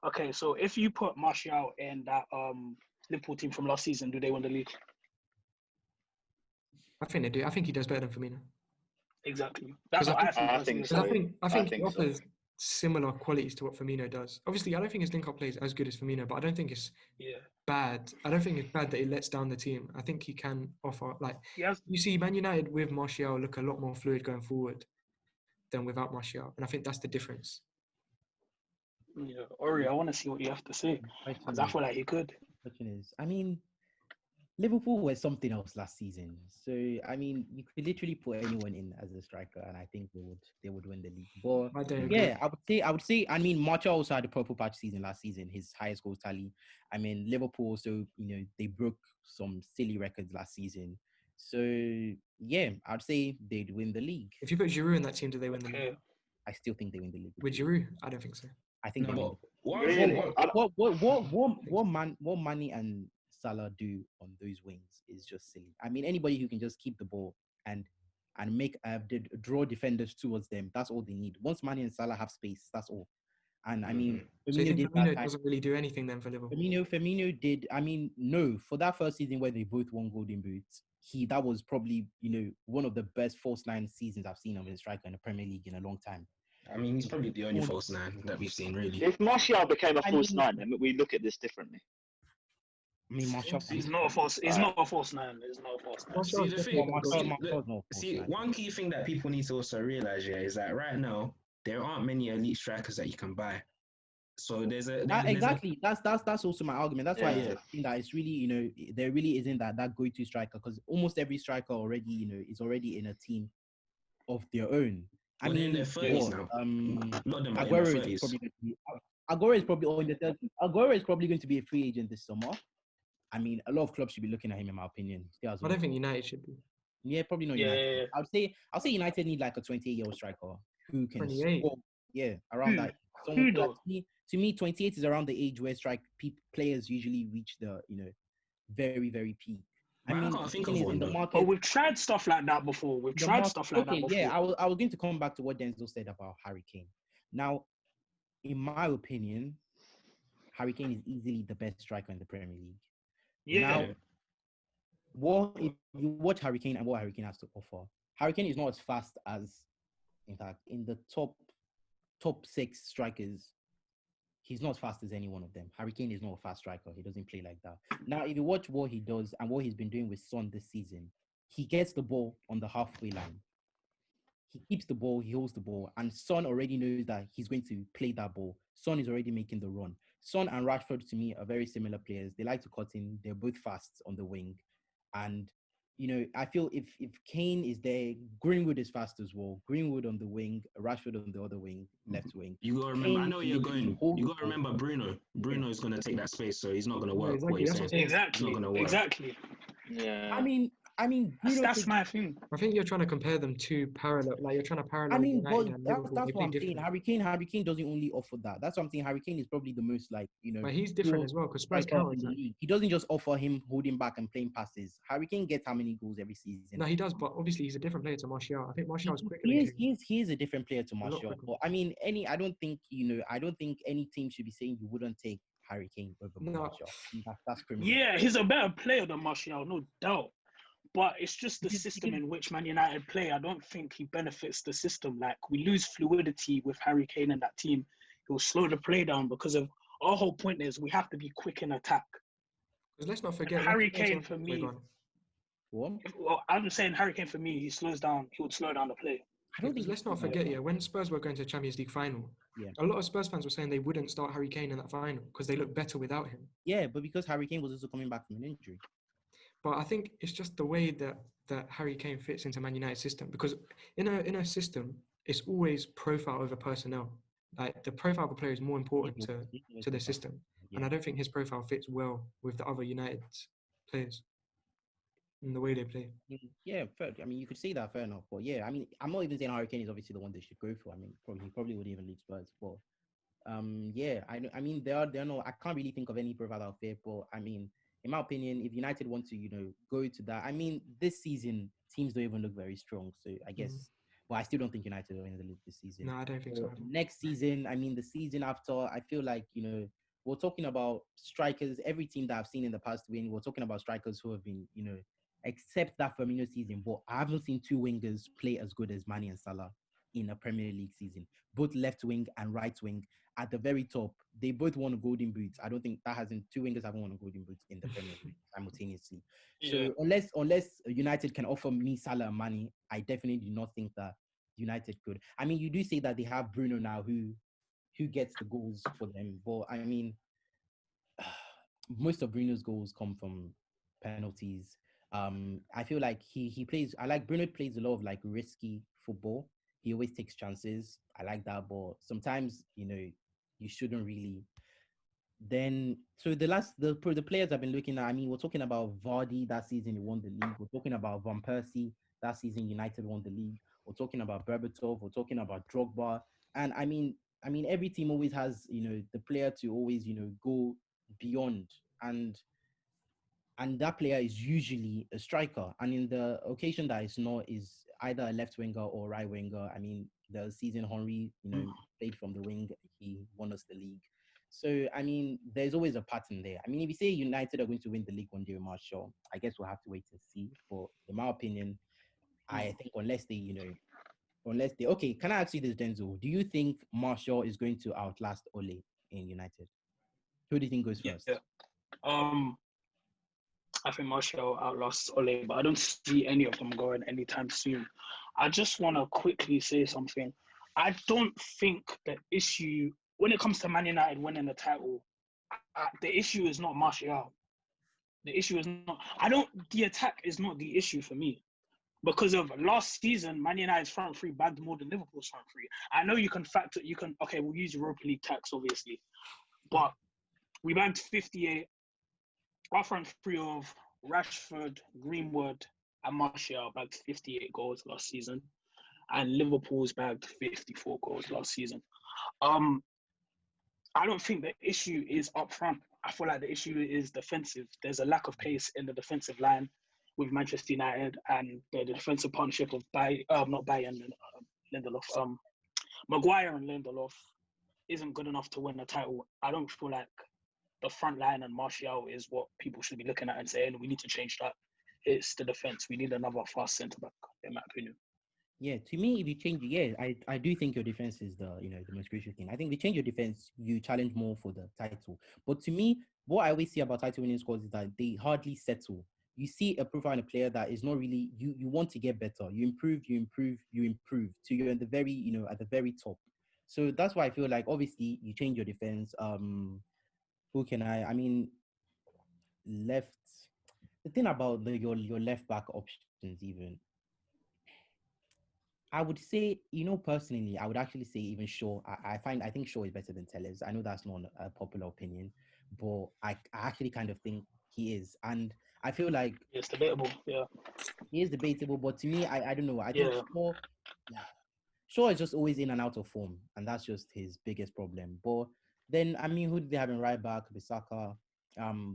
[SPEAKER 5] Okay, so if you put Martial in that Liverpool team from last season, do they win the league?
[SPEAKER 4] I think they do. I think he does better than Firmino.
[SPEAKER 5] Exactly. That's
[SPEAKER 4] Because
[SPEAKER 5] what
[SPEAKER 4] I
[SPEAKER 5] I think.
[SPEAKER 3] I
[SPEAKER 5] personally.
[SPEAKER 3] think
[SPEAKER 4] Because
[SPEAKER 3] so.
[SPEAKER 4] I think he
[SPEAKER 3] think so.
[SPEAKER 4] offers similar qualities to what Firmino does. Obviously, I don't think his link-up play is as good as Firmino, but I don't think it's
[SPEAKER 5] Yeah.
[SPEAKER 4] bad. I don't think it's bad that he lets down the team. I think he can offer,
[SPEAKER 5] Yes.
[SPEAKER 4] you see Man United with Martial look a lot more fluid going forward than without Martial. And I think that's the difference.
[SPEAKER 5] Yeah. Ori, I want to see what you have to say because I feel like he could.
[SPEAKER 2] Question is, I mean, Liverpool were something else last season. So I mean, you could literally put anyone in as a striker, and I think they would win the league. But
[SPEAKER 4] I don't agree.
[SPEAKER 2] yeah, I would say. I mean, Martial also had a purple patch season last season, his highest goals tally. I mean, Liverpool also, they broke some silly records last season. So yeah, I'd say they'd win the league.
[SPEAKER 4] If you put Giroud in that team, do they win the league?
[SPEAKER 5] Okay.
[SPEAKER 2] I still think they win the league.
[SPEAKER 4] With Giroud, I don't think so.
[SPEAKER 2] I think
[SPEAKER 1] No,
[SPEAKER 2] they win.
[SPEAKER 1] but what?
[SPEAKER 3] Really?
[SPEAKER 2] What Mane and Salah do on those wings is just silly. I mean, anybody who can just keep the ball and make draw defenders towards them, that's all they need. Once Mane and Salah have space, that's all. And I mean,
[SPEAKER 4] So you
[SPEAKER 2] Firmino
[SPEAKER 4] think
[SPEAKER 2] did that
[SPEAKER 4] Firmino
[SPEAKER 2] time.
[SPEAKER 4] doesn't really do anything then for Liverpool?
[SPEAKER 2] Firmino did. I mean, no, for that first season where they both won Golden Boots, that was probably one of the best false line seasons I've seen of a striker in the Premier League in a long time.
[SPEAKER 1] I mean, he's probably the only false nine that we've seen, really.
[SPEAKER 3] If Martial became a
[SPEAKER 2] I
[SPEAKER 3] false
[SPEAKER 2] mean-
[SPEAKER 3] nine, then we look at this differently.
[SPEAKER 2] I mean, Martial.
[SPEAKER 5] He's not a false. He's not a false nine. He's not a false nine.
[SPEAKER 4] Martial
[SPEAKER 1] See,
[SPEAKER 4] is
[SPEAKER 1] the
[SPEAKER 4] definitely
[SPEAKER 1] thing,
[SPEAKER 4] a false
[SPEAKER 1] see,
[SPEAKER 4] nine.
[SPEAKER 2] Martial's not a
[SPEAKER 1] see,
[SPEAKER 2] false nine.
[SPEAKER 1] one key thing that people need to also realize, yeah, is that right now there aren't many elite strikers that you can buy. So there's a
[SPEAKER 2] Exactly. That's also my argument. That's why
[SPEAKER 3] Yeah.
[SPEAKER 2] I think that it's really, there really isn't that go-to striker, because almost every striker already, is already in a team of their own.
[SPEAKER 1] Well, they're in their 30s now. Not them, but in their
[SPEAKER 2] Aguero
[SPEAKER 1] 30s.
[SPEAKER 2] is probably going to be. Aguero is probably on the 30s. Aguero is probably going to be a free agent this summer. I mean, a lot of clubs should be looking at him, in my opinion.
[SPEAKER 4] I don't think United should be.
[SPEAKER 2] Yeah, probably not
[SPEAKER 5] Yeah.
[SPEAKER 2] United. I'll say United need like a 28-year-old striker who can
[SPEAKER 4] 28?
[SPEAKER 2] score. Yeah, around that.
[SPEAKER 5] Who though?
[SPEAKER 2] To me, 28 is around the age where players usually reach the very, very peak.
[SPEAKER 1] I can't think of
[SPEAKER 2] in
[SPEAKER 1] one,
[SPEAKER 2] the
[SPEAKER 1] though.
[SPEAKER 2] market.
[SPEAKER 5] But we've tried stuff like that before. We've tried stuff like that before.
[SPEAKER 2] Yeah, I was going to come back to what Denzel said about Harry Kane. Now, in my opinion, Harry Kane is easily the best striker in the Premier League.
[SPEAKER 5] Yeah.
[SPEAKER 2] Now, if you watch Harry Kane and what Harry Kane has to offer, Harry Kane is not as fast as, in fact, in the top 6 strikers, he's not as fast as any one of them. Harry Kane is not a fast striker. He doesn't play like that. Now, if you watch what he does and what he's been doing with Son this season, he gets the ball on the halfway line. He keeps the ball, he holds the ball, and Son already knows that he's going to play that ball. Son is already making the run. Son and Rashford, to me, are very similar players. They like to cut in. They're both fast on the wing. And, I feel if Kane is there, Greenwood is fast as well. Greenwood on the wing, Rashford on the other wing, left wing.
[SPEAKER 1] You gotta remember, I know where you're
[SPEAKER 2] Kane
[SPEAKER 1] going. You gotta remember Bruno. Bruno is gonna take that space, so he's not gonna work.
[SPEAKER 4] exactly,
[SPEAKER 1] What you're
[SPEAKER 4] that's
[SPEAKER 1] saying.
[SPEAKER 5] Exactly.
[SPEAKER 1] It's not gonna work.
[SPEAKER 5] Exactly.
[SPEAKER 3] Yeah.
[SPEAKER 2] I mean, Bruno
[SPEAKER 5] That's
[SPEAKER 2] takes-
[SPEAKER 5] my thing.
[SPEAKER 4] I think you're trying to compare them to parallel. Like you're trying to parallel.
[SPEAKER 2] I mean,
[SPEAKER 4] United
[SPEAKER 2] but
[SPEAKER 4] and
[SPEAKER 2] that's
[SPEAKER 4] Liverpool.
[SPEAKER 2] what
[SPEAKER 4] They play
[SPEAKER 2] I'm saying.
[SPEAKER 4] different.
[SPEAKER 2] Harry Kane doesn't only offer that. That's what I'm saying. Harry Kane is probably the most
[SPEAKER 4] But he's different as well because Spurs
[SPEAKER 2] striker
[SPEAKER 4] counter
[SPEAKER 2] in the
[SPEAKER 4] attack.
[SPEAKER 2] league. He doesn't just offer him holding back and playing passes. Harry Kane gets how many goals every season?
[SPEAKER 4] No, he does, but obviously he's a different player to Martial. I think Martial is quicker
[SPEAKER 2] He
[SPEAKER 4] than
[SPEAKER 2] is,
[SPEAKER 4] Kane.
[SPEAKER 2] he is a different player to
[SPEAKER 4] lot
[SPEAKER 2] Martial.
[SPEAKER 4] quicker.
[SPEAKER 2] But I mean, I don't think any team should be saying you wouldn't take Harry Kane over
[SPEAKER 4] No.
[SPEAKER 2] Martial. That's criminal.
[SPEAKER 5] Yeah, he's a better player than Martial, no doubt. But it's just the
[SPEAKER 2] He-
[SPEAKER 5] system
[SPEAKER 2] he-
[SPEAKER 5] in which Man United play. I don't think he benefits the system. Like, we lose fluidity with Harry Kane and that team. It will slow the play down because of our whole point is we have to be quick in attack.
[SPEAKER 4] Because let's not forget
[SPEAKER 5] Harry Kane, for me,
[SPEAKER 2] What?
[SPEAKER 5] well, I'm saying Harry Kane, for me, he would slow down the play.
[SPEAKER 2] I don't think.
[SPEAKER 4] Let's not forget, when Spurs were going to the Champions League final,
[SPEAKER 2] Yeah.
[SPEAKER 4] a lot of Spurs fans were saying they wouldn't start Harry Kane in that final because they look better without him.
[SPEAKER 2] Yeah, but because Harry Kane was also coming back from an injury.
[SPEAKER 4] But I think it's just the way that Harry Kane fits into Man United's system because in a system, it's always profile over personnel. Like the profile of a player is more important to the system. And I don't think his profile fits well with the other United players in the way they play.
[SPEAKER 2] Yeah, fair. I mean, you could say that, fair enough. But yeah, I mean, I'm not even saying Harry Kane is obviously the one they should go for. I mean, he probably wouldn't even leave Spurs. But yeah, I mean, there are no. I can't really think of any profile out there. But I mean, in my opinion, if United want to, go to that, I mean, this season teams don't even look very strong. So I guess, well, I still don't think United will win the league this season.
[SPEAKER 4] No, I don't think so.
[SPEAKER 2] Next season, I mean, the season after, I feel like we're talking about strikers. Every team that I've seen in the past win, we're talking about strikers who have been, except that Firmino season. But I haven't seen two wingers play as good as Mane and Salah in a Premier League season. Both left wing and right wing at the very top. They both won a golden boot. I don't think two wingers haven't won a golden boot in the Premier League simultaneously.
[SPEAKER 5] Yeah.
[SPEAKER 2] So unless United can offer me Salah and Mane, I definitely do not think that United could. I mean, you do say that they have Bruno now who gets the goals for them. But I mean, most of Bruno's goals come from penalties. I feel like he plays. I like Bruno plays a lot of like risky football. He always takes chances. I like that, but sometimes you shouldn't really. Then so the players I've been looking at. I mean, we're talking about Vardy that season. He won the league. We're talking about Van Persie that season. United won the league. We're talking about Berbatov. We're talking about Drogba. And I mean, every team always has the player to always go beyond and that player is usually a striker. And in the occasion that it's not, is either a left winger or right winger. I mean, the season Henry, played from the wing, he won us the league. So, I mean, there's always a pattern there. I mean, if you say United are going to win the league one day with Martial, I guess we'll have to wait and see. But in my opinion, I think unless Unless they okay, can I ask you this, Denzel? Do you think Martial is going to outlast Ole in United? Who do you think goes first?
[SPEAKER 5] Yeah. I think Martial outlasts Ole, but I don't see any of them going anytime soon. I just want to quickly say something. I don't think the issue when it comes to Man United winning the title, the issue is not Martial. The issue is not. The attack is not the issue for me. Because of last season, Man United's front three bagged more than Liverpool's front three. I know okay, we'll use Europa League tax, obviously. But we bagged 58. Our front three of Rashford, Greenwood, and Martial bagged 58 goals last season. And Liverpool's bagged 54 goals last season. I don't think the issue is up front. I feel like the issue is defensive. There's a lack of pace in the defensive line with Manchester United, and the defensive partnership of Lindelof. Maguire and Lindelof isn't good enough to win the title. I don't feel like the front line and Martial is what people should be looking at and saying we need to change that. It's the defense. We need another fast centre back, in my opinion.
[SPEAKER 2] Yeah, to me, if you change, I do think your defense is the most crucial thing. I think if you change your defense, you challenge more for the title. But to me, what I always see about title winning squads is that they hardly settle. You see a profile in a player that is not really you want to get better. You improve till you're in the very at the very top. So that's why I feel like obviously you change your defense. Who can I mean, left. The thing about your left back options even. I would say, personally, I would actually say even Shaw. I think Shaw is better than Telles. I know that's not a popular opinion, but I actually kind of think he is. And I feel like
[SPEAKER 5] it's debatable. Yeah,
[SPEAKER 2] he is debatable. But to me, I don't know. I think Shaw is just always in and out of form, and that's just his biggest problem. But then, I mean, who do they have in right back? Bissaka,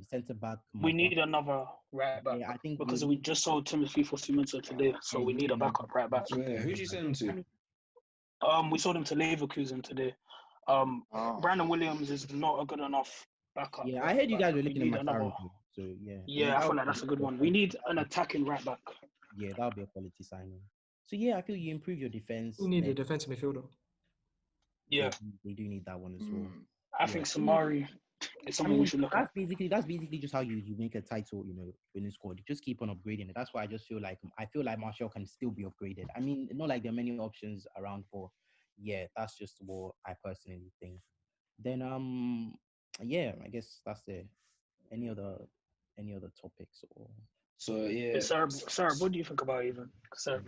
[SPEAKER 2] centre back.
[SPEAKER 5] We need another right back. Yeah, I think because we just sold Timothy for Simonson today, so we need a backup right back.
[SPEAKER 1] Yeah, who did you send him to?
[SPEAKER 5] We sold him to Leverkusen today. Brandon Williams is not a good enough backup.
[SPEAKER 2] Yeah, I heard you guys were looking at McLaren. So yeah.
[SPEAKER 5] Yeah, I feel like that's a good one. We need an attacking right back.
[SPEAKER 2] Yeah, that'll be a quality signing. So yeah, I feel you improve your defense.
[SPEAKER 4] You need a defensive midfielder.
[SPEAKER 5] Yeah,
[SPEAKER 2] we do need that one as well.
[SPEAKER 5] I think Samari is something we should look at.
[SPEAKER 2] That's basically just how you make a title, winning squad. You just keep on upgrading it. That's why I feel like Martial can still be upgraded. I mean, not like there are many options around for. Yeah, that's just what I personally think. Then yeah, I guess that's it. Any other topics or?
[SPEAKER 1] So yeah,
[SPEAKER 5] Sarah, what do you think about even? Sarah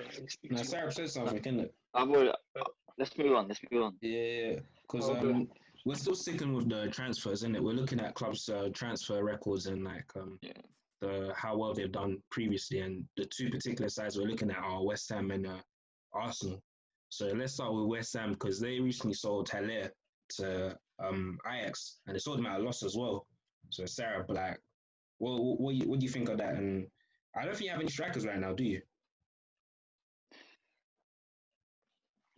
[SPEAKER 1] said something, isn't it?
[SPEAKER 3] Let's move on.
[SPEAKER 1] Yeah, because we're still sticking with the transfers, isn't it? We're looking at clubs' transfer records and how well they've done previously, and the two particular sides we're looking at are West Ham and Arsenal. So let's start with West Ham because they recently sold Haller to Ajax, and they sold him at a loss as well. So Sarah, what do you think of that? And I don't think you have any strikers right now, do you?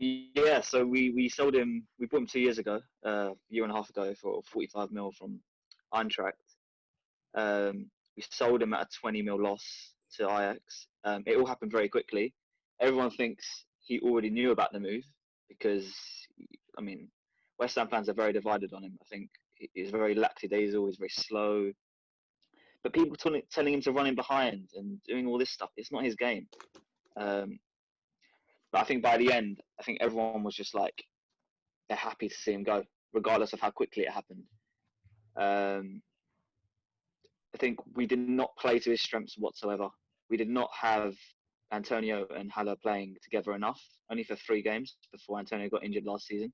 [SPEAKER 3] Yeah, so we sold him. We bought him 2 years ago, a year and a half ago, for 45 mil from Eintracht. We sold him at a 20 mil loss to Ajax. It all happened very quickly. Everyone thinks he already knew about the move because, I mean, West Ham fans are very divided on him. I think he's very lackadaisical. He's very slow. But people telling him to run in behind and doing all this stuff, it's not his game. But I think by the end, I think everyone was just like, they're happy to see him go, regardless of how quickly it happened. I think we did not play to his strengths whatsoever. We did not have Antonio and Haller playing together enough, only for 3 games before Antonio got injured last season.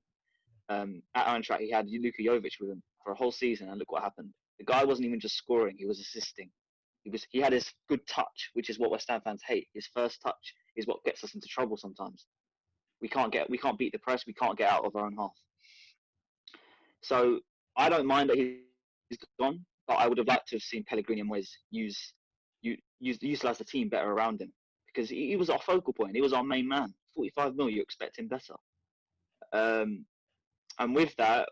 [SPEAKER 3] At Eintracht, he had Luka Jovic with him for a whole season, and look what happened. The guy wasn't even just scoring; he was assisting. He had his good touch, which is what West Ham fans hate. His first touch is what gets us into trouble sometimes. We can't beat the press. We can't get out of our own half. So I don't mind that he's gone, but I would have liked to have seen Pellegrini and Moyes utilize the team better around him because he was our focal point. He was our main man. 45 mil, you expect him better. And with that,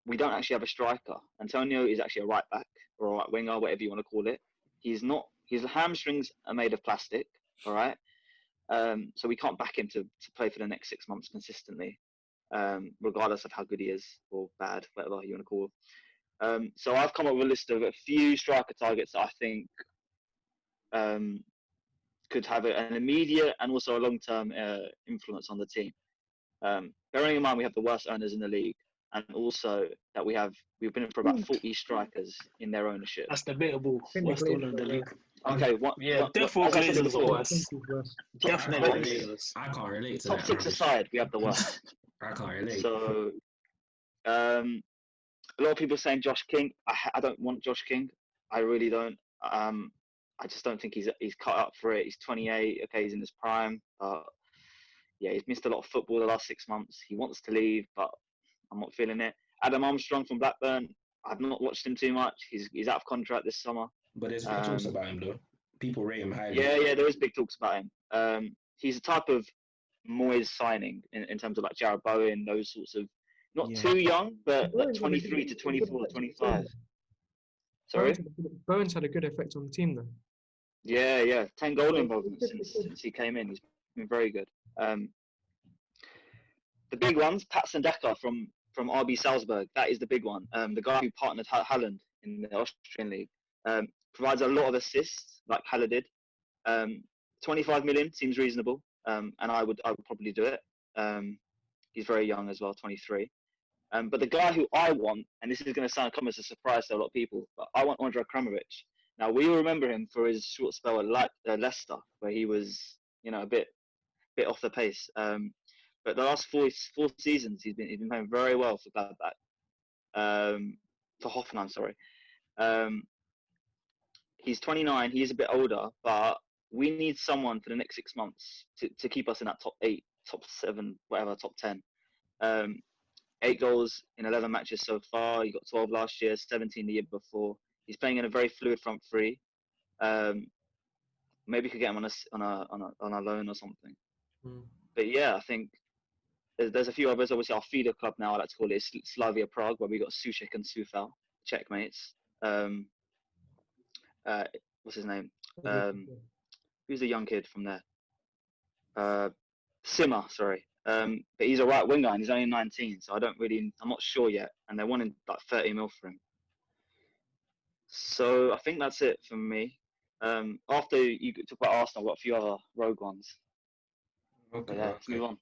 [SPEAKER 3] we don't actually have a striker. Antonio is actually a right back or a right winger, whatever you want to call it. He's not. His hamstrings are made of plastic. All right. So we can't back him to play for the next 6 months consistently, regardless of how good he is or bad, whatever you want to call it. So I've come up with a list of a few striker targets that I think could have an immediate and also a long-term influence on the team. Bearing in mind we have the worst owners in the league, and also that we've been for about 40 strikers in their ownership.
[SPEAKER 5] That's debatable.
[SPEAKER 4] think the
[SPEAKER 5] Worst owner
[SPEAKER 4] Glazers
[SPEAKER 5] of the
[SPEAKER 4] are
[SPEAKER 5] league.
[SPEAKER 3] Okay,
[SPEAKER 5] Therefore
[SPEAKER 3] as I said
[SPEAKER 5] Glazers are
[SPEAKER 3] before,
[SPEAKER 5] worse.
[SPEAKER 1] I
[SPEAKER 5] Definitely
[SPEAKER 1] can't relate.
[SPEAKER 5] Glazers.
[SPEAKER 1] I can't relate to
[SPEAKER 3] top
[SPEAKER 1] that.
[SPEAKER 3] 6
[SPEAKER 1] man.
[SPEAKER 3] aside, we have the worst.
[SPEAKER 1] I can't relate.
[SPEAKER 3] So, a lot of people are saying Josh King. I don't want Josh King. I really don't. I just don't think he's cut up for it. He's 28. Okay, he's in his prime. Yeah, he's missed a lot of football the last 6 months. He wants to leave, but I'm not feeling it. Adam Armstrong from Blackburn. I've not watched him too much. He's out of contract this summer.
[SPEAKER 1] But there's big talks about him though. People rate him highly.
[SPEAKER 3] Yeah, there is big talks about him. He's a type of Moyes signing in terms of like Jarrod Bowen, those sorts of not too young, but like 23 to 24, 25. Sorry?
[SPEAKER 4] Bowen's had a good effect on the team though.
[SPEAKER 3] Yeah. 10 goal involvements since he came in. He's been very good. The big ones, Patson Daka from RB Salzburg. That is the big one. The guy who partnered Haaland in the Austrian league. Provides a lot of assists, like Haller did. 25 million seems reasonable, and I would probably do it. He's very young as well, 23. But the guy who I want, and this is going to come as a surprise to a lot of people, but I want Andrej Kramovic. Now we all remember him for his short spell at Leicester, where he was, a bit off the pace. But the last four seasons, he's been playing very well for Gladbach. For Hoffenheim, sorry. He's 29. He is a bit older, but we need someone for the next 6 months to keep us in that top 8, top 7, whatever, top 10. 8 goals in 11 matches so far. He got 12 last year, 17 the year before. He's playing in a very fluid front three. Maybe could get him on a loan or something. But yeah, I think there's a few others. Obviously, our feeder club now, I like to call it Slavia Prague, where we got Suchek and Sufal, checkmates. What's his name? Who's the young kid from there? Simmer, sorry. But he's a right winger and he's only 19, so I'm not sure yet. And they're wanting like 30 mil for him. So I think that's it for me. After you talk about Arsenal, I've got a few other rogue ones.
[SPEAKER 1] Okay.
[SPEAKER 3] Let's move on.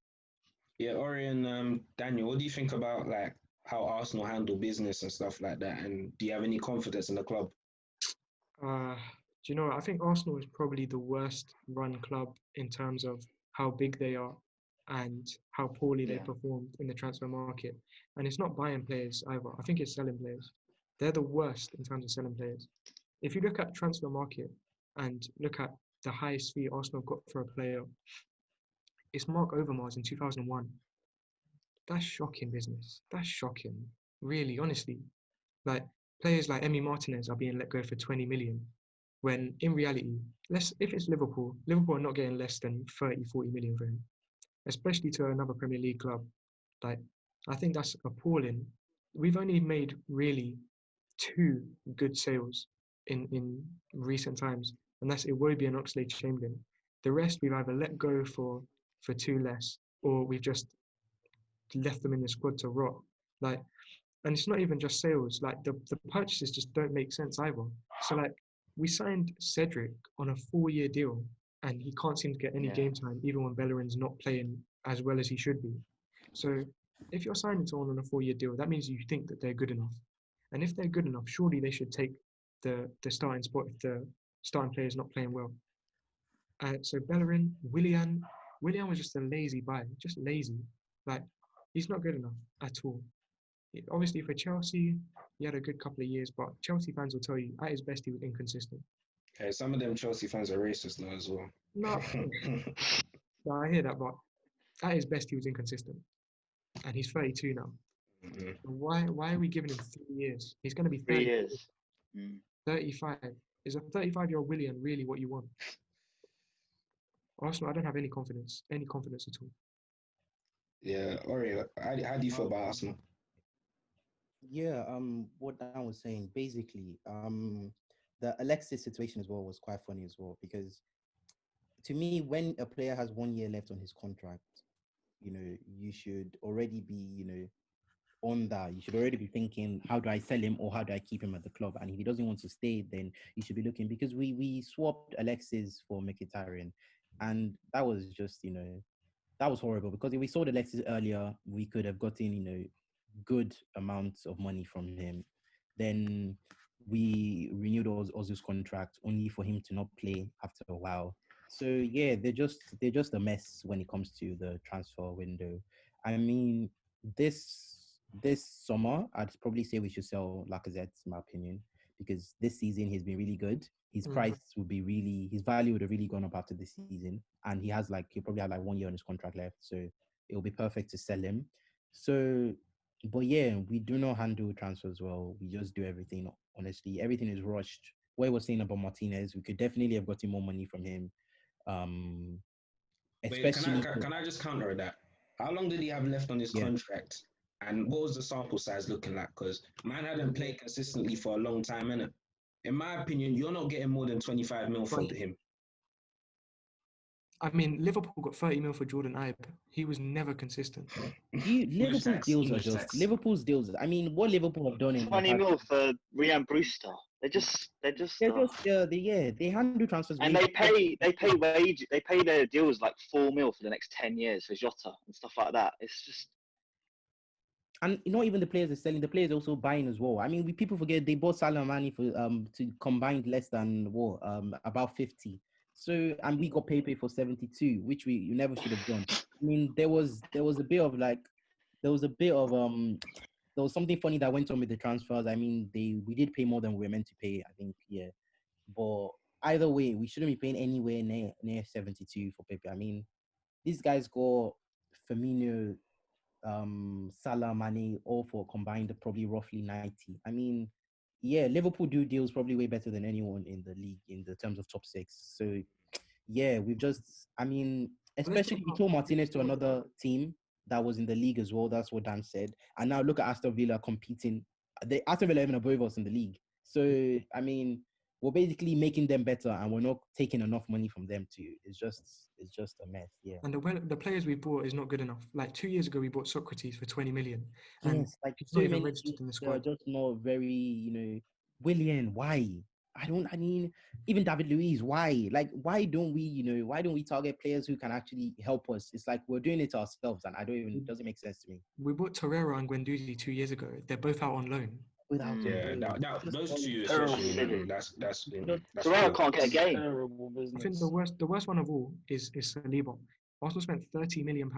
[SPEAKER 1] Yeah, Ori and Daniel, what do you think about like how Arsenal handle business and stuff like that? And do you have any confidence in the club?
[SPEAKER 4] Do you know what? I think Arsenal is probably the worst run club in terms of how big they are and how poorly they performed in the transfer market. And it's not buying players either. I think it's selling players. They're the worst in terms of selling players. If you look at transfer market and look at the highest fee Arsenal got for a player, it's Mark Overmars in 2001. That's shocking business. That's shocking. Really, honestly. Like, players like Emi Martinez are being let go for 20 million. When in reality, if it's Liverpool are not getting less than 30, 40 million for him. Especially to another Premier League club. Like, I think that's appalling. We've only made really 2 good sales in recent times, and that's Iwobi and Oxlade-Chamberlain. The rest we've either let go for 2 less, or we've just left them in the squad to rot. Like, and it's not even just sales. Like the purchases just don't make sense either. So like we signed Cedric on a 4-year deal, and he can't seem to get any game time, even when Bellerin's not playing as well as he should be. So if you're signing someone on a 4-year deal, that means you think that they're good enough. And if they're good enough, surely they should take the starting spot if the starting player is not playing well. So Bellerin, Willian was just a lazy buy, just lazy. Like, he's not good enough at all. Obviously, for Chelsea, he had a good couple of years, but Chelsea fans will tell you, at his best, he was inconsistent.
[SPEAKER 1] Okay, some of them Chelsea fans are racist now as well.
[SPEAKER 4] No, I hear that, but at his best, he was inconsistent. And he's 32 now.
[SPEAKER 1] Mm-hmm.
[SPEAKER 4] Why are we giving him 3 years? He's going to be
[SPEAKER 3] 3 years.
[SPEAKER 4] 35. Is a 35-year-old Willian really what you want? Arsenal, I don't have any confidence at all.
[SPEAKER 1] Yeah, Ori, how do you feel about Arsenal?
[SPEAKER 2] Yeah, what Dan was saying, basically, the Alexis situation as well was quite funny as well, because to me, when a player has 1 year left on his contract, you should already be, on that. You should already be thinking, how do I sell him or how do I keep him at the club? And if he doesn't want to stay, then you should be looking, because we swapped Alexis for Mkhitaryan, and that was just, that was horrible, because if we sold Alexis earlier, we could have gotten, good amounts of money from him. Then we renewed Ozu's contract only for him to not play after a while. So yeah, they're just a mess when it comes to the transfer window. I mean, this summer, I'd probably say we should sell Lacazette, in my opinion, because this season he's been really good. His price would be his value would have really gone up after this season, and he'll probably have like 1 year on his contract left, so it'll be perfect to sell him. So, but yeah, we do not handle transfers well. We just do everything. Honestly, everything is rushed. What I was saying about Martinez, we could definitely have gotten more money from him.
[SPEAKER 1] Wait,
[SPEAKER 2] Especially,
[SPEAKER 1] can I just counter that? How long did he have left on his
[SPEAKER 2] yeah.
[SPEAKER 1] contract? And what was the sample size looking like? Because man hadn't played consistently for a long time, innit? In my opinion, you're not getting more than 25 mil for him.
[SPEAKER 4] I mean, Liverpool got 30 mil for Jordan Ibe. He was never consistent.
[SPEAKER 2] Liverpool's deals. I mean, what Liverpool have done in
[SPEAKER 3] 20 mil for Ryan Brewster. They
[SPEAKER 2] handle transfers.
[SPEAKER 3] And they pay wage. They pay their deals like 4 mil for the next 10 years for Jota and stuff like that. It's just.
[SPEAKER 2] And not even the players are selling; the players are also buying as well. I mean, people forget they bought Salah and Mane for to combined less than about 50. So, and we got Pepe for 72, which you never should have done. I mean, there was a bit of there was something funny that went on with the transfers. I mean, we did pay more than we were meant to pay, I think, yeah. But either way, we shouldn't be paying anywhere near 72 for Pepe. I mean, these guys got Firmino, Salah, Mane, all for combined probably roughly 90. I mean, yeah, Liverpool do deals probably way better than anyone in the league in the terms of top six. So yeah, especially we told Martinez to another team that was in the league as well. That's what Dan said. And now look at Aston Villa competing. Aston Villa even above us in the league. So I mean, we're basically making them better, and we're not taking enough money from them too. It's just a mess. Yeah.
[SPEAKER 4] And the players we bought is not good enough. Like 2 years ago, we bought Socrates for 20 million. And
[SPEAKER 2] yes, like
[SPEAKER 4] he's
[SPEAKER 2] so
[SPEAKER 4] not even
[SPEAKER 2] many
[SPEAKER 4] registered in the squad.
[SPEAKER 2] just not very, Willian, why? I mean, even David Luiz, why? Like, why don't we target players who can actually help us? It's like we're doing it to ourselves, and it doesn't make sense to me.
[SPEAKER 4] We bought Torreira and Guendouzi 2 years ago. They're both out on loan.
[SPEAKER 1] Those two especially, that's
[SPEAKER 3] Torreira can't get a game.
[SPEAKER 5] Terrible business.
[SPEAKER 4] I think the worst one of all is Saliba. Arsenal spent £30 million.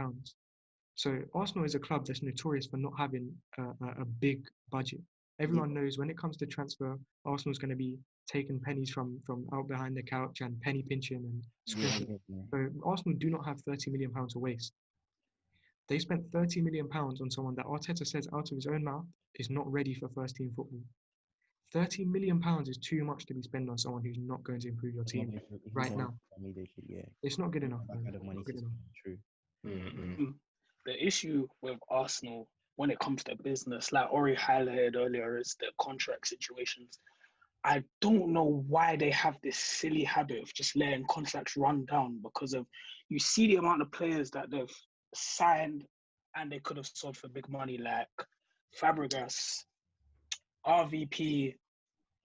[SPEAKER 4] So Arsenal is a club that's notorious for not having a big budget. Everyone knows when it comes to transfer, Arsenal's going to be taking pennies from out behind the couch and penny pinching and scrimping. So Arsenal do not have £30 million to waste. They spent £30 million on someone that Arteta says out of his own mouth is not ready for first team football. £30 million is too much to be spent on someone who's not going to improve your team right now.
[SPEAKER 2] Yeah.
[SPEAKER 4] It's not good enough.
[SPEAKER 2] True.
[SPEAKER 5] The issue with Arsenal when it comes to business, like Ori highlighted earlier, is the contract situations. I don't know why they have this silly habit of just letting contracts run down, because you see the amount of players that they've signed and they could have sold for big money, like Fabregas, RVP,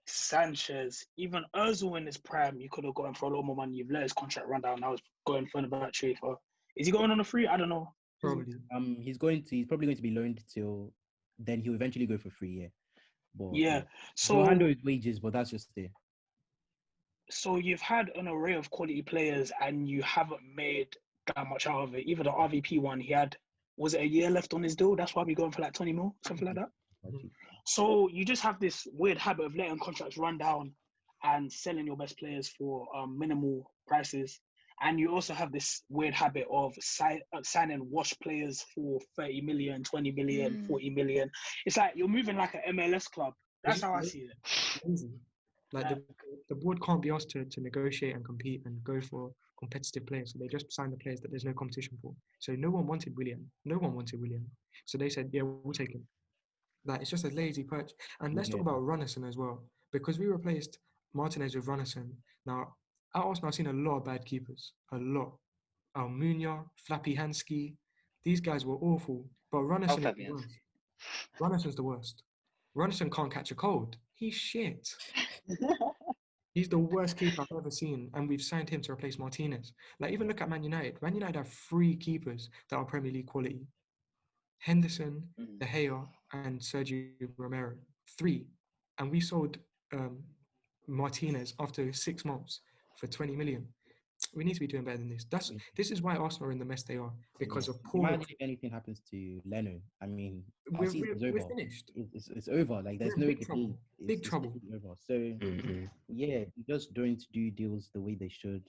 [SPEAKER 5] Sanchez, even Ozil in his prime. You could have gotten for a lot more money. You've let his contract run down. Now he's going for the battery for. Is he going on a free? I don't know.
[SPEAKER 4] Probably.
[SPEAKER 2] He's probably going to be loaned till then. He'll eventually go for free. Yeah. But,
[SPEAKER 5] yeah. So
[SPEAKER 2] we'll handle his wages, but that's just it.
[SPEAKER 5] So you've had an array of quality players, and you haven't made that much out of it. Even the RVP one, was it a year left on his deal? That's why we're going for like 20 mil, something like that. So you just have this weird habit of letting contracts run down and selling your best players for minimal prices. And you also have this weird habit of signing wash players for 30 million, 20 million, 40 million. It's like you're moving like an MLS club. That's how I see it.
[SPEAKER 4] Like the board can't be asked to negotiate and compete and go for competitive players. So they just sign the players that there's no competition for. So no one wanted Willian. So they said, yeah, we'll take him. Like, it's just a lazy perch. And let's talk about Runnison as well. Because we replaced Martinez with Runnison. Now, At Arsenal, I've seen a lot of bad keepers. A lot. Almunia, Flappy Hansky. These guys were awful. But Runnison is
[SPEAKER 3] Flappy
[SPEAKER 4] the
[SPEAKER 3] Hansky.
[SPEAKER 4] worst. Runnison's the worst. Runnison can't catch a cold. He's shit. He's the worst keeper I've ever seen, and we've signed him to replace Martinez. Like, even look at Man United. Man United have 3 keepers that are Premier League quality. Henderson,
[SPEAKER 3] Mm.
[SPEAKER 4] De Gea, and Sergio Romero. 3. And we sold Martinez after 6 months for 20 million. We need to be doing better than this. This is why Arsenal are in the mess they are, because of poor.
[SPEAKER 2] Imagine if anything happens to Leno. I mean, our
[SPEAKER 4] We're
[SPEAKER 2] season's over.
[SPEAKER 4] finished.
[SPEAKER 2] It's over. Like, there's
[SPEAKER 4] We're
[SPEAKER 2] no
[SPEAKER 4] in big trouble. Big trouble.
[SPEAKER 2] completely over. So yeah, just don't do deals the way they should.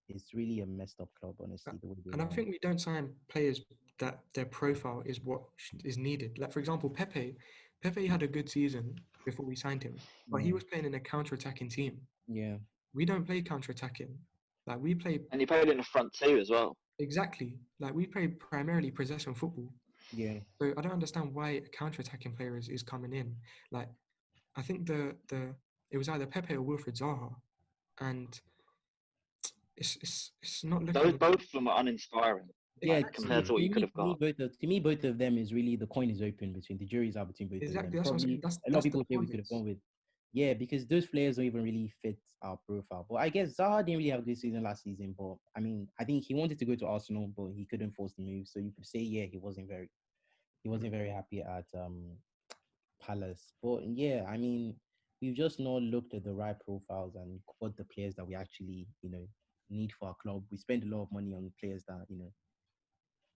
[SPEAKER 2] It's really a messed up club, honestly. The way they
[SPEAKER 4] And I
[SPEAKER 2] are.
[SPEAKER 4] think we don't sign players that their profile is what is needed. Like, for example, Pepe. Pepe had a good season before we signed him, but he was playing in a counter-attacking team.
[SPEAKER 2] Yeah.
[SPEAKER 4] We don't play counter-attacking. Like, we play
[SPEAKER 3] And he played in the front two as well.
[SPEAKER 4] exactly. Like, we play primarily possession football.
[SPEAKER 2] Yeah.
[SPEAKER 4] So I don't understand why a counter-attacking player is coming in. Like, I think it was either Pepe or Wilfred Zaha, and it's not looking.
[SPEAKER 3] Both of them are uninspiring.
[SPEAKER 2] Yeah,
[SPEAKER 3] compared to what you could have got.
[SPEAKER 2] To me, both of them is really the coin is open between the juries are between both
[SPEAKER 4] Exactly,
[SPEAKER 2] of them.
[SPEAKER 4] that's what I'm saying.
[SPEAKER 2] Probably a lot of people say we could have gone with. Yeah, because those players don't even really fit our profile. But I guess Zaha didn't really have a good season last season. But I mean, I think he wanted to go to Arsenal, but he couldn't force the move. So you could say, yeah, he wasn't very happy at Palace. But yeah, I mean, we've just not looked at the right profiles and got the players that we actually, need for our club. We spend a lot of money on players that,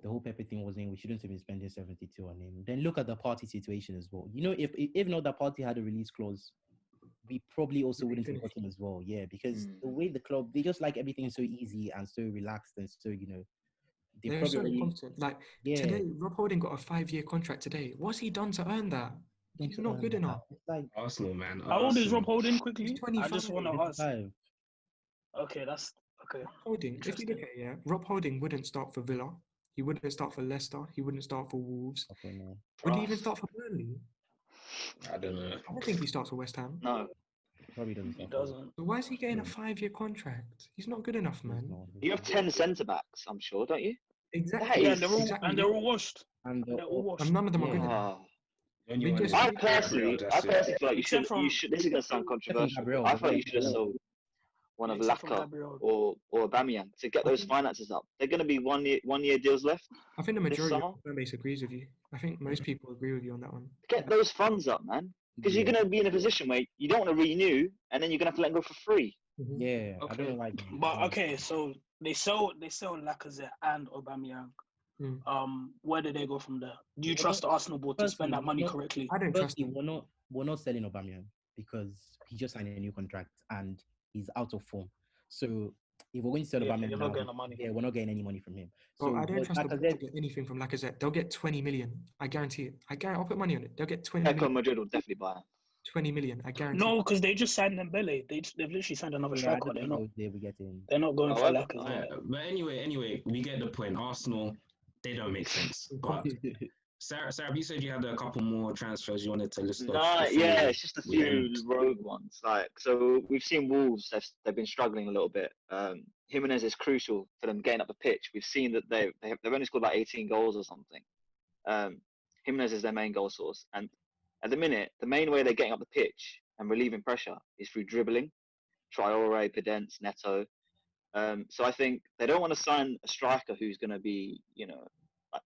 [SPEAKER 2] the whole Pepe thing was in. We shouldn't have been spending 72 on him. Then look at the party situation as well. If not that party had a release clause, we probably also wouldn't have got him as well. Yeah, because the way the club, they just like everything so easy and so relaxed and so,
[SPEAKER 4] they're so incompetent. Like, today, Rob Holding got a 5-year contract today. What's he done to earn that? He's not good enough.
[SPEAKER 2] It's like
[SPEAKER 1] Arsenal, man.
[SPEAKER 5] How old is Rob Holding quickly?
[SPEAKER 4] He's 25.
[SPEAKER 5] I just want to ask.
[SPEAKER 2] 25.
[SPEAKER 5] Okay, that's okay.
[SPEAKER 4] Holding. If you look at it, Rob Holding wouldn't start for Villa. He wouldn't start for Leicester. He wouldn't start for Wolves.
[SPEAKER 2] Okay, no.
[SPEAKER 4] Would he even start for Burnley?
[SPEAKER 1] I don't know.
[SPEAKER 4] I don't think he starts for West Ham.
[SPEAKER 3] No.
[SPEAKER 2] Probably doesn't.
[SPEAKER 5] He doesn't.
[SPEAKER 4] So why is he getting a 5-year contract? He's not good enough, man.
[SPEAKER 3] You have 10 centre backs, I'm sure, don't you?
[SPEAKER 4] Exactly.
[SPEAKER 5] Yeah, they're all washed.
[SPEAKER 2] And
[SPEAKER 5] They're all washed.
[SPEAKER 4] And none of them are good enough.
[SPEAKER 1] Oh.
[SPEAKER 3] I personally feel like you should. This is going to sound controversial.
[SPEAKER 2] Gabriel,
[SPEAKER 3] I thought you should have sold one of
[SPEAKER 5] Except for
[SPEAKER 3] Laka
[SPEAKER 5] Gabriel.
[SPEAKER 3] or Aubameyang to get those finances up. They're going to be one year deals left.
[SPEAKER 4] I think the majority
[SPEAKER 3] summer?
[SPEAKER 4] of the fan base agrees with you. I think most people agree with you on that one.
[SPEAKER 3] Get those funds up, man. Because you're going to be in a position where you don't want to renew, and then you're going to have to let them go for free.
[SPEAKER 2] Yeah, I
[SPEAKER 5] Okay.
[SPEAKER 2] don't like.
[SPEAKER 5] But okay, so they sell Lacazette and Aubameyang. Where do they go from there? Do you trust the Arsenal board to spend that money correctly?
[SPEAKER 4] I don't trust him.
[SPEAKER 2] We're not selling Aubameyang because he just signed a new contract and he's out of form. So if we're going to sell Aubameyang,
[SPEAKER 5] you're not getting the money.
[SPEAKER 2] Yeah, we're not getting any money from him.
[SPEAKER 4] Well,
[SPEAKER 2] So
[SPEAKER 4] I don't trust them to
[SPEAKER 2] Lacazette,
[SPEAKER 4] get anything from Lacazette. They'll get 20 million. I guarantee it. I'll put money on it. They'll get 20
[SPEAKER 3] Echo
[SPEAKER 4] million.
[SPEAKER 3] Madrid will definitely buy him.
[SPEAKER 4] 20 million. I guarantee.
[SPEAKER 5] No, because they just signed Dembele. They've literally signed another
[SPEAKER 2] I
[SPEAKER 5] striker.
[SPEAKER 2] don't
[SPEAKER 5] They're
[SPEAKER 2] know
[SPEAKER 5] not.
[SPEAKER 2] if they will get in.
[SPEAKER 5] They're not going for
[SPEAKER 3] However,
[SPEAKER 5] Lacazette.
[SPEAKER 1] But anyway, we get the point. Arsenal, they don't make sense. But Sarah, you said you had a couple more transfers you wanted to list off.
[SPEAKER 3] No, yeah, it's just a
[SPEAKER 1] we
[SPEAKER 3] few
[SPEAKER 1] end.
[SPEAKER 3] rogue ones. Like, so we've seen Wolves. They've been struggling a little bit. Jimenez is crucial for them getting up the pitch. We've seen that they've only scored about 18 goals or something. Jimenez is their main goal source, and at the minute, the main way they're getting up the pitch and relieving pressure is through dribbling. Traore, Pedence, Neto. So I think they don't want to sign a striker who's going to be,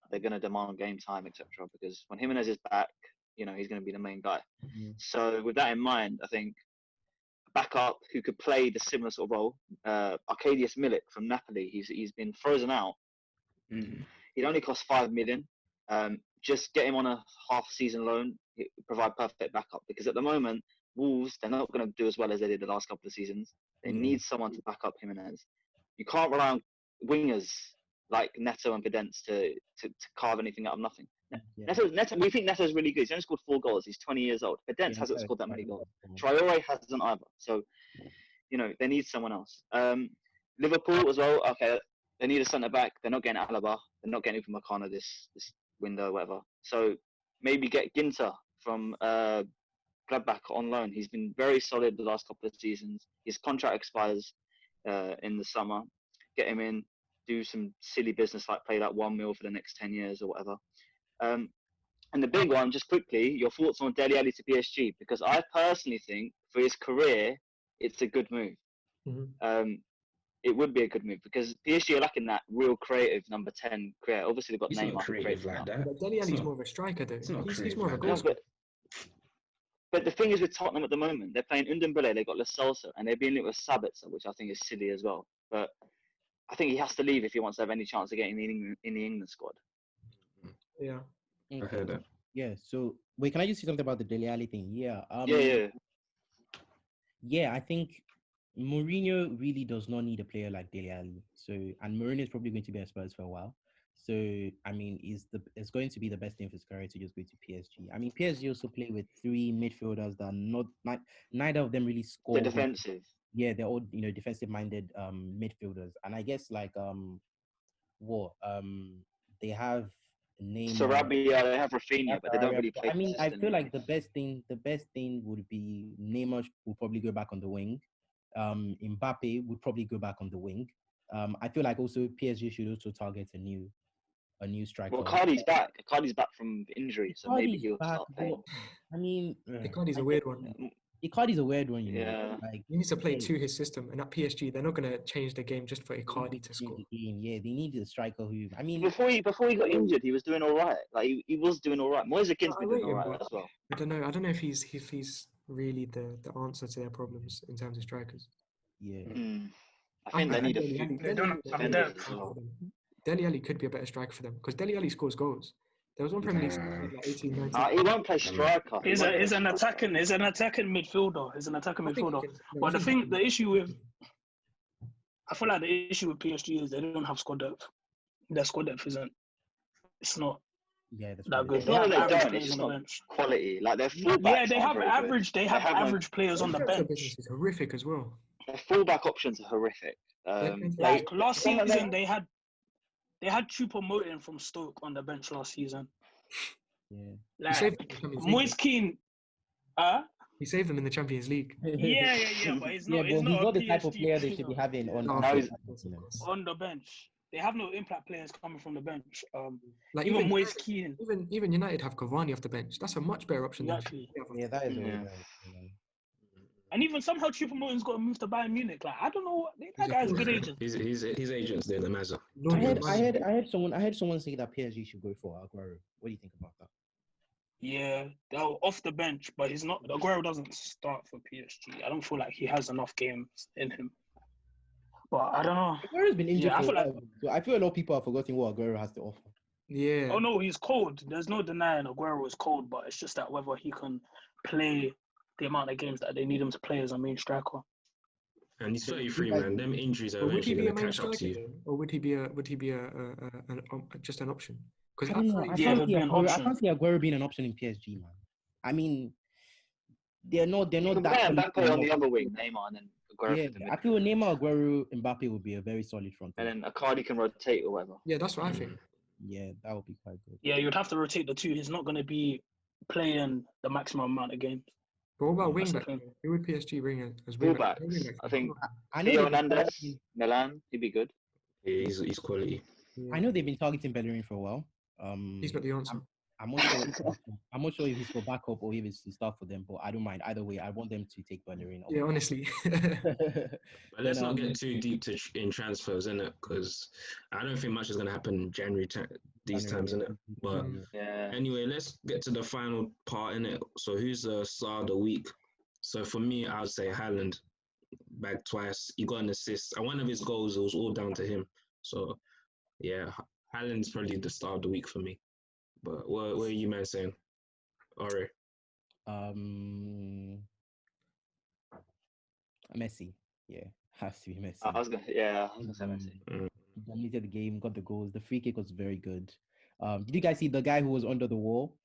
[SPEAKER 3] they're going to demand game time, etc. Because when Jimenez is back, he's going to be the main guy.
[SPEAKER 2] Mhm.
[SPEAKER 3] So with that in mind, I think a backup who could play the similar sort of role, Arkadiusz Milik from Napoli, he's been frozen out. He'd only cost 5 million. Just get him on a half-season loan, provide perfect backup. Because at the moment, Wolves, they're not going to do as well as they did the last couple of seasons. They need someone to back up Jimenez. You can't rely on wingers like Neto and Pedence to carve anything out of nothing.
[SPEAKER 2] Yeah.
[SPEAKER 3] Neto, we think Neto's really good. He's only scored 4 goals. He's 20 years old. Pedence hasn't scored that many goals. Traore hasn't either. So, they need someone else. Liverpool as well. Okay, they need a centre back. They're not getting Alaba. They're not getting from Makana this window, whatever. So maybe get Ginter from Gladbach on loan. He's been very solid the last couple of seasons. His contract expires in the summer, get him in, do some silly business like play that 1 mil for the next 10 years or whatever. And the big one, just quickly, your thoughts on Dele Alli to PSG, because I personally think for his career, it's a good move.
[SPEAKER 4] Mhm.
[SPEAKER 3] It would be a good move because PSG are lacking that real creative number 10 creator. Obviously, they've got
[SPEAKER 1] He's
[SPEAKER 3] Neymar.
[SPEAKER 1] not creative like that.
[SPEAKER 4] But Dele
[SPEAKER 1] It's
[SPEAKER 4] Alli's
[SPEAKER 1] not-
[SPEAKER 4] more of a striker, though.
[SPEAKER 1] it's not
[SPEAKER 4] He's
[SPEAKER 1] creative
[SPEAKER 4] more of a
[SPEAKER 1] like
[SPEAKER 4] goal
[SPEAKER 1] that.
[SPEAKER 4] scorer.
[SPEAKER 3] But the thing is with Tottenham at the moment, they're playing Ndombele, they've got Lo Celso, and they're being linked with Sabitzer, which I think is silly as well. But I think he has to leave if he wants to have any chance of getting in the England squad.
[SPEAKER 4] Yeah.
[SPEAKER 1] I heard that.
[SPEAKER 2] Yeah. So wait, can I just say something about the Dele Alli thing? Yeah.
[SPEAKER 3] Yeah.
[SPEAKER 2] Yeah, I think Mourinho really does not need a player like Dele Alli. So, and Mourinho is probably going to be at Spurs for a while. So, I mean, it's going to be the best thing for his career to just go to PSG. I mean, PSG also play with three midfielders that are not neither of them really score.
[SPEAKER 3] They're defensive.
[SPEAKER 2] Yeah, they're all defensive-minded midfielders, and I guess like they have Neymar.
[SPEAKER 3] Sarabia, they have Rafinha, but they don't really play.
[SPEAKER 2] I mean, I feel like the best thing would be Neymar will probably go back on the wing. Mbappe would probably go back on the wing. I feel like also PSG should also target a new striker.
[SPEAKER 3] Well, Cardi's back. Cardi's back from injury, so maybe he'll start playing.
[SPEAKER 2] I mean,
[SPEAKER 4] Icardi's a weird one.
[SPEAKER 2] Icardi's a weird one, you know.
[SPEAKER 3] Yeah.
[SPEAKER 2] Like
[SPEAKER 4] He needs to play to his system, and at PSG, they're not going to change the game just for Icardi to score.
[SPEAKER 2] Yeah, they need a striker who. I mean,
[SPEAKER 3] before he got injured, he was doing all right. Like he was doing all right. Moise Kean's been doing all right as well.
[SPEAKER 4] I don't know. I don't know if he's really the answer to their problems in terms of strikers.
[SPEAKER 2] Yeah.
[SPEAKER 3] I think they need a few.
[SPEAKER 5] They don't have depth.
[SPEAKER 4] Dele Alli could be a better striker for them because Dele Alli scores goals. There was one Premier League season, like 18, 19.
[SPEAKER 3] He won't play striker.
[SPEAKER 5] He's an attacking midfielder. He's an attacking midfielder. But the issue with PSG is they don't have squad depth. Their squad depth it's not that good.
[SPEAKER 3] No, they don't.
[SPEAKER 5] It's
[SPEAKER 3] just
[SPEAKER 5] on the
[SPEAKER 3] not
[SPEAKER 5] bench.
[SPEAKER 3] quality. Like their fullbacks.
[SPEAKER 5] Yeah, they have average. They have average players on the bench.
[SPEAKER 4] It's horrific as well.
[SPEAKER 3] Their fullback options are horrific.
[SPEAKER 5] Like last season, they had Choupo-Moting from Stoke on the bench last season.
[SPEAKER 2] Yeah.
[SPEAKER 5] Like Moise Kean.
[SPEAKER 4] He saved them in the Champions League.
[SPEAKER 5] Yeah. But he's not.
[SPEAKER 2] He's not the type of
[SPEAKER 5] PSG
[SPEAKER 2] player they should be having on
[SPEAKER 5] the bench. They have no impact players coming from the bench.
[SPEAKER 4] Like
[SPEAKER 5] even Moise Kean.
[SPEAKER 4] Even United have Cavani off the bench. That's a much better option.
[SPEAKER 5] Exactly.
[SPEAKER 2] Yeah, that is. Yeah.
[SPEAKER 5] And even somehow Choupo-Moting's got to move to Bayern Munich. Like I don't know what that guy's a good agent.
[SPEAKER 1] His agents there, the Mazza.
[SPEAKER 2] I heard someone say that PSG should go for Aguero. What do you think about that?
[SPEAKER 5] Yeah, they're off the bench, but he's not. Aguero doesn't start for PSG. I don't feel like he has enough games in him. But I don't know.
[SPEAKER 2] Aguero's been injured.
[SPEAKER 5] Yeah,
[SPEAKER 2] I feel a lot of people are forgetting what Aguero has to offer.
[SPEAKER 4] Yeah.
[SPEAKER 5] Oh no, he's cold. There's no denying Aguero is cold, but it's just that whether he can play the amount of games that they need him to play as a main striker.
[SPEAKER 1] And he's 33, man. Them injuries are eventually going to catch up to you.
[SPEAKER 4] Or would he be just an option?
[SPEAKER 2] I don't know. I can't see Aguero being an option in PSG, man. I mean, they're not that.
[SPEAKER 3] Mbappe on the other wing, Neymar, and then Aguero.
[SPEAKER 2] Yeah, I feel Neymar, Aguero, Mbappe would be a very solid front.
[SPEAKER 3] And then Icardi can rotate or whatever.
[SPEAKER 4] Yeah, that's what I think.
[SPEAKER 2] Yeah, that would be quite good.
[SPEAKER 5] Yeah, you'd have to rotate the two. He's not going to be playing the maximum amount of games.
[SPEAKER 4] But what about wing back? Who would PSG bring as wing back?
[SPEAKER 3] I think Theo Hernandez, Milan, he'd be good.
[SPEAKER 1] Yeah, he's quality.
[SPEAKER 2] I know they've been targeting Bellerin for a while.
[SPEAKER 4] He's not the answer.
[SPEAKER 2] I'm not sure if he's for backup or if it's to start for them, but I don't mind. Either way, I want them to take Bellerin.
[SPEAKER 4] Yeah, honestly.
[SPEAKER 1] But let's not get too deep in transfers, innit? Because I don't think much is going to happen in January these times, innit? But anyway, let's get to the final part, innit? So who's the star of the week? So for me, I would say Haaland. Bagged twice. He got an assist. And one of his goals, it was all down to him. So, yeah, Haaland's probably the star of the week for me. But what are you man saying? Alright.
[SPEAKER 2] Messi. Yeah, has to be Messi.
[SPEAKER 3] I was gonna say Messi.
[SPEAKER 2] Dominated the game, got the goals. The free kick was very good. Did you guys see the guy who was under the wall?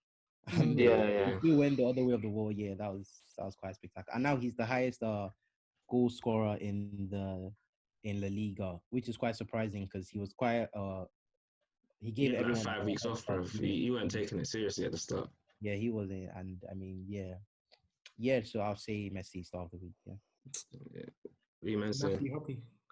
[SPEAKER 3] Yeah.
[SPEAKER 2] He went the other way of the wall. Yeah, that was quite spectacular. And now he's the highest goal scorer in La Liga, which is quite surprising because he was quite he gave everyone
[SPEAKER 1] like 5 weeks off, bro. He weren't taking it seriously at the start.
[SPEAKER 2] Yeah, he wasn't, and I mean, yeah. So I'll say Messi star of the week. Yeah.
[SPEAKER 1] What are you man saying?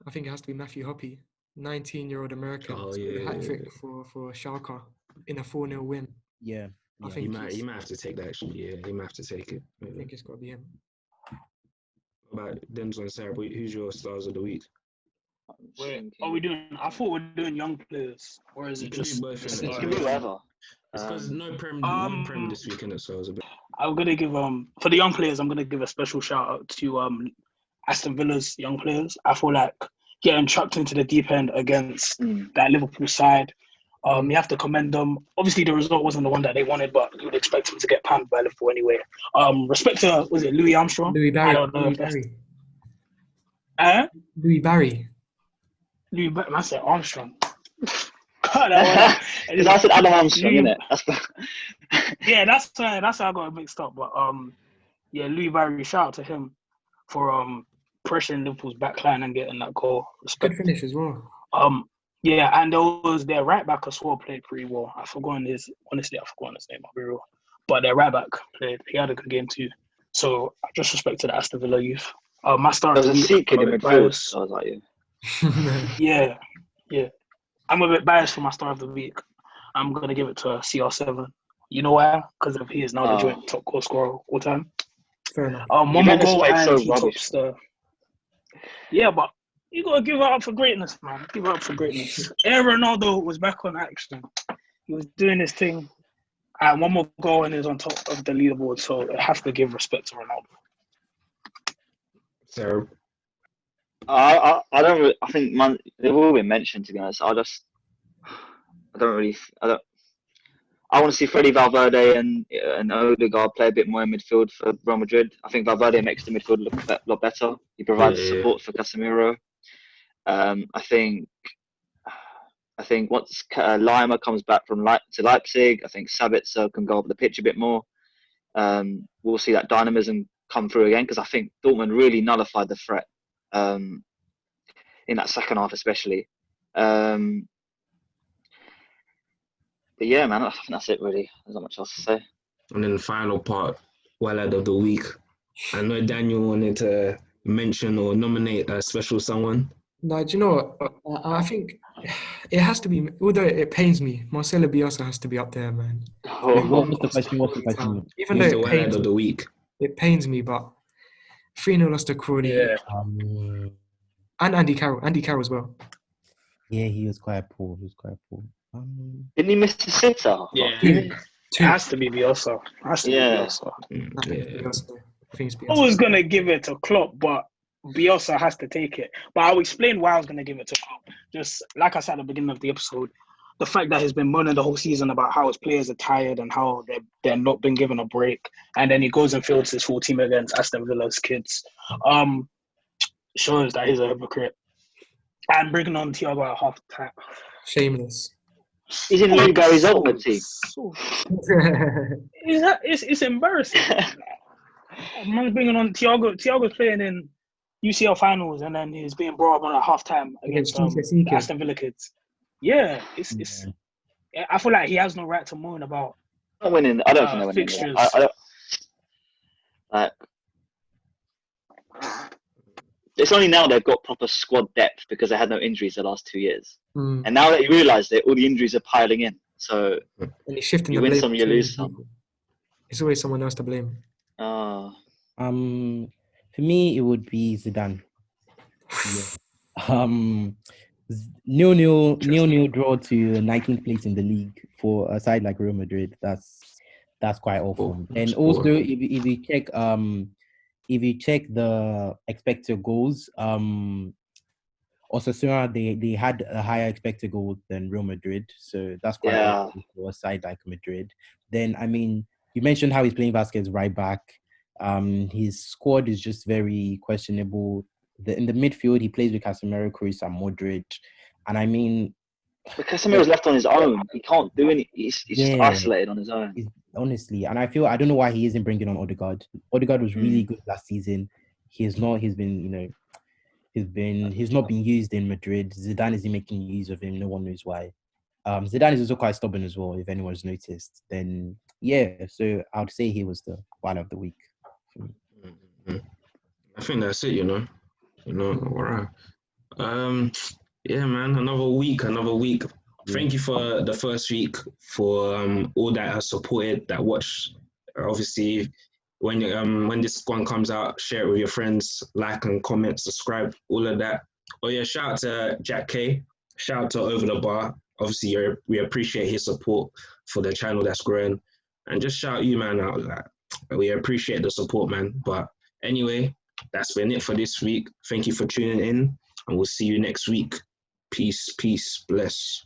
[SPEAKER 4] I think it has to be Matthew Hoppe, 19-year-old American.
[SPEAKER 1] Oh,
[SPEAKER 4] Scored a
[SPEAKER 1] yeah.
[SPEAKER 4] hat trick for Schalke in a 4-0 win.
[SPEAKER 2] Yeah.
[SPEAKER 4] I
[SPEAKER 2] Yeah.
[SPEAKER 4] think
[SPEAKER 1] He might have to take that, actually. Yeah, he might have to take it.
[SPEAKER 4] I think it's got to be him.
[SPEAKER 1] About Denzel and Sarah, who's your stars of the week?
[SPEAKER 3] I'm just
[SPEAKER 5] Wait,
[SPEAKER 3] thinking.
[SPEAKER 5] are we doing? I thought we were doing young players, or is
[SPEAKER 1] You
[SPEAKER 5] it
[SPEAKER 1] can do
[SPEAKER 5] just
[SPEAKER 1] both,
[SPEAKER 5] the
[SPEAKER 1] innit?
[SPEAKER 3] You
[SPEAKER 1] It's
[SPEAKER 3] can do
[SPEAKER 5] stars?
[SPEAKER 3] whatever.
[SPEAKER 1] It's because no prem
[SPEAKER 5] Um,
[SPEAKER 1] this week, innit? So it was a bit.
[SPEAKER 5] I'm gonna give for the young players. I'm gonna give a special shout out to Aston Villa's young players. I feel like getting chucked into the deep end against that Liverpool side. You have to commend them. Obviously, the result wasn't the one that they wanted, but you would expect them to get panned by Liverpool anyway. Respect to was it Louis Armstrong?
[SPEAKER 4] Louis Barry.
[SPEAKER 5] I don't know
[SPEAKER 4] Louis
[SPEAKER 5] if that's
[SPEAKER 4] Barry. Louis Barry.
[SPEAKER 5] Louis. I said Armstrong. God, that
[SPEAKER 3] Because I said Adam Armstrong,
[SPEAKER 5] Louis-
[SPEAKER 3] innit? That's
[SPEAKER 5] yeah, that's how I got it mixed up. But yeah, Louis Barry, shout out to him for pressuring Liverpool's backline and getting that goal. Respect.
[SPEAKER 4] Good finish as well.
[SPEAKER 5] Yeah, and there was their right back as well played pretty well. I've forgotten his name, I'll be real. But their right back he had a good game too. So I just respect to the Aston Villa youth. My star
[SPEAKER 3] there
[SPEAKER 5] of
[SPEAKER 3] was
[SPEAKER 5] the
[SPEAKER 3] a
[SPEAKER 5] week,
[SPEAKER 3] seat kid
[SPEAKER 5] I'm
[SPEAKER 3] in
[SPEAKER 5] a bit
[SPEAKER 3] midfield.
[SPEAKER 5] biased.
[SPEAKER 3] So I was like,
[SPEAKER 5] Yeah. I'm a bit biased for my star of the week. I'm gonna give it to CR7. You know why? Because he is now the joint top goal scorer all time.
[SPEAKER 4] Fair enough.
[SPEAKER 5] One more goal
[SPEAKER 3] played
[SPEAKER 5] and
[SPEAKER 3] so
[SPEAKER 5] he
[SPEAKER 3] rubbish.
[SPEAKER 5] tops the. Yeah, but you gotta give it up for greatness, man. Give it up for greatness. Ronaldo was back on action. He was doing his thing. And one more goal and he's on top of the leaderboard. So I have to give respect to Ronaldo.
[SPEAKER 1] Sarah.
[SPEAKER 3] I don't. Really, I think they've all been mentioned, to be honest. I want to see Freddie Valverde and Odegaard play a bit more in midfield for Real Madrid. I think Valverde makes the midfield look a lot better. He provides support for Casemiro. I think once Lima comes back to Leipzig, I think Sabitzer can go up the pitch a bit more. We'll see that dynamism come through again, because I think Dortmund really nullified the threat in that second half, especially. But yeah, man, I think that's it really. There's not much else to say.
[SPEAKER 1] And then the final part, Wallad of the week. I know Daniel wanted to mention or nominate a special someone.
[SPEAKER 4] No, do you know what? I think it has to be, although it pains me, Marcelo Bielsa has to be up there, man.
[SPEAKER 2] What's the question?
[SPEAKER 4] Even
[SPEAKER 1] Who's
[SPEAKER 4] though
[SPEAKER 1] the Wallad of the week?
[SPEAKER 4] it pains me, but 3-0 lost to Crawley.
[SPEAKER 5] Yeah.
[SPEAKER 4] And Andy Carroll. Andy Carroll as well.
[SPEAKER 2] Yeah, he was quite poor.
[SPEAKER 3] Didn't he miss the sitter?
[SPEAKER 5] Yeah.
[SPEAKER 4] Two.
[SPEAKER 5] It has to be Bielsa.
[SPEAKER 3] Yeah.
[SPEAKER 4] I think it's Bielsa.
[SPEAKER 5] I was gonna give it to Klopp, but Bielsa has to take it. But I'll explain why I was gonna give it to Klopp. Just like I said at the beginning of the episode, the fact that he's been moaning the whole season about how his players are tired and how they're not been given a break, and then he goes and fields his full team against Aston Villa's kids, shows that he's a hypocrite. And bringing on Thiago at half time.
[SPEAKER 4] Shameless.
[SPEAKER 3] He's in Louis Barry's ultimate team.
[SPEAKER 5] It's embarrassing. Man's bringing on Thiago. Thiago's playing in UCL finals, and then he's being brought up on at halftime against the Aston Villa kids. Yeah, it's. I feel like he has no right to moan about.
[SPEAKER 3] Not winning. I don't think they're winning.
[SPEAKER 5] Fixtures.
[SPEAKER 3] It's only now they've got proper squad depth because they had no injuries the last 2 years.
[SPEAKER 4] Mm.
[SPEAKER 3] And now that you realise that all the injuries are piling in, so
[SPEAKER 4] And he's shifting
[SPEAKER 3] you
[SPEAKER 4] the
[SPEAKER 3] win
[SPEAKER 4] blame
[SPEAKER 3] some, you
[SPEAKER 4] to
[SPEAKER 3] lose some.
[SPEAKER 4] It's always someone else to blame.
[SPEAKER 3] Oh,
[SPEAKER 2] For me, it would be Zidane. Yeah. 0-0 draw to 19th place in the league for a side like Real Madrid. That's quite awful. And also, if you check the expected goals, Osasuna they had a higher expected goal than Real Madrid, so that's quite awful for a side like Madrid. Then I mean, you mentioned how he's playing Vasquez right back. His squad is just very questionable. In the midfield, he plays with Casemiro, Kroos, and Modric. And I mean,
[SPEAKER 3] but Casemiro's left on his own. He can't do any. He's just isolated on his own.
[SPEAKER 2] Honestly, and I don't know why he isn't bringing on Odegaard. Odegaard was really good last season. He's not been used in Madrid. Zidane isn't making use of him. No one knows why. Zidane is also quite stubborn as well, if anyone's noticed. Then so I would say he was the one of the week.
[SPEAKER 1] I think that's it, all right. Yeah, man, another week. Thank you for the first week, for all that have supported, that watched. Obviously, when this one comes out, share it with your friends, like and comment, subscribe, all of that. Oh yeah, shout out to Jack K, shout out to Over the Bar. Obviously, we appreciate his support for the channel that's growing, and just shout you, man, out. Like, we appreciate the support, man. But anyway, that's been it for this week. Thank you for tuning in, and we'll see you next week. Peace, bless.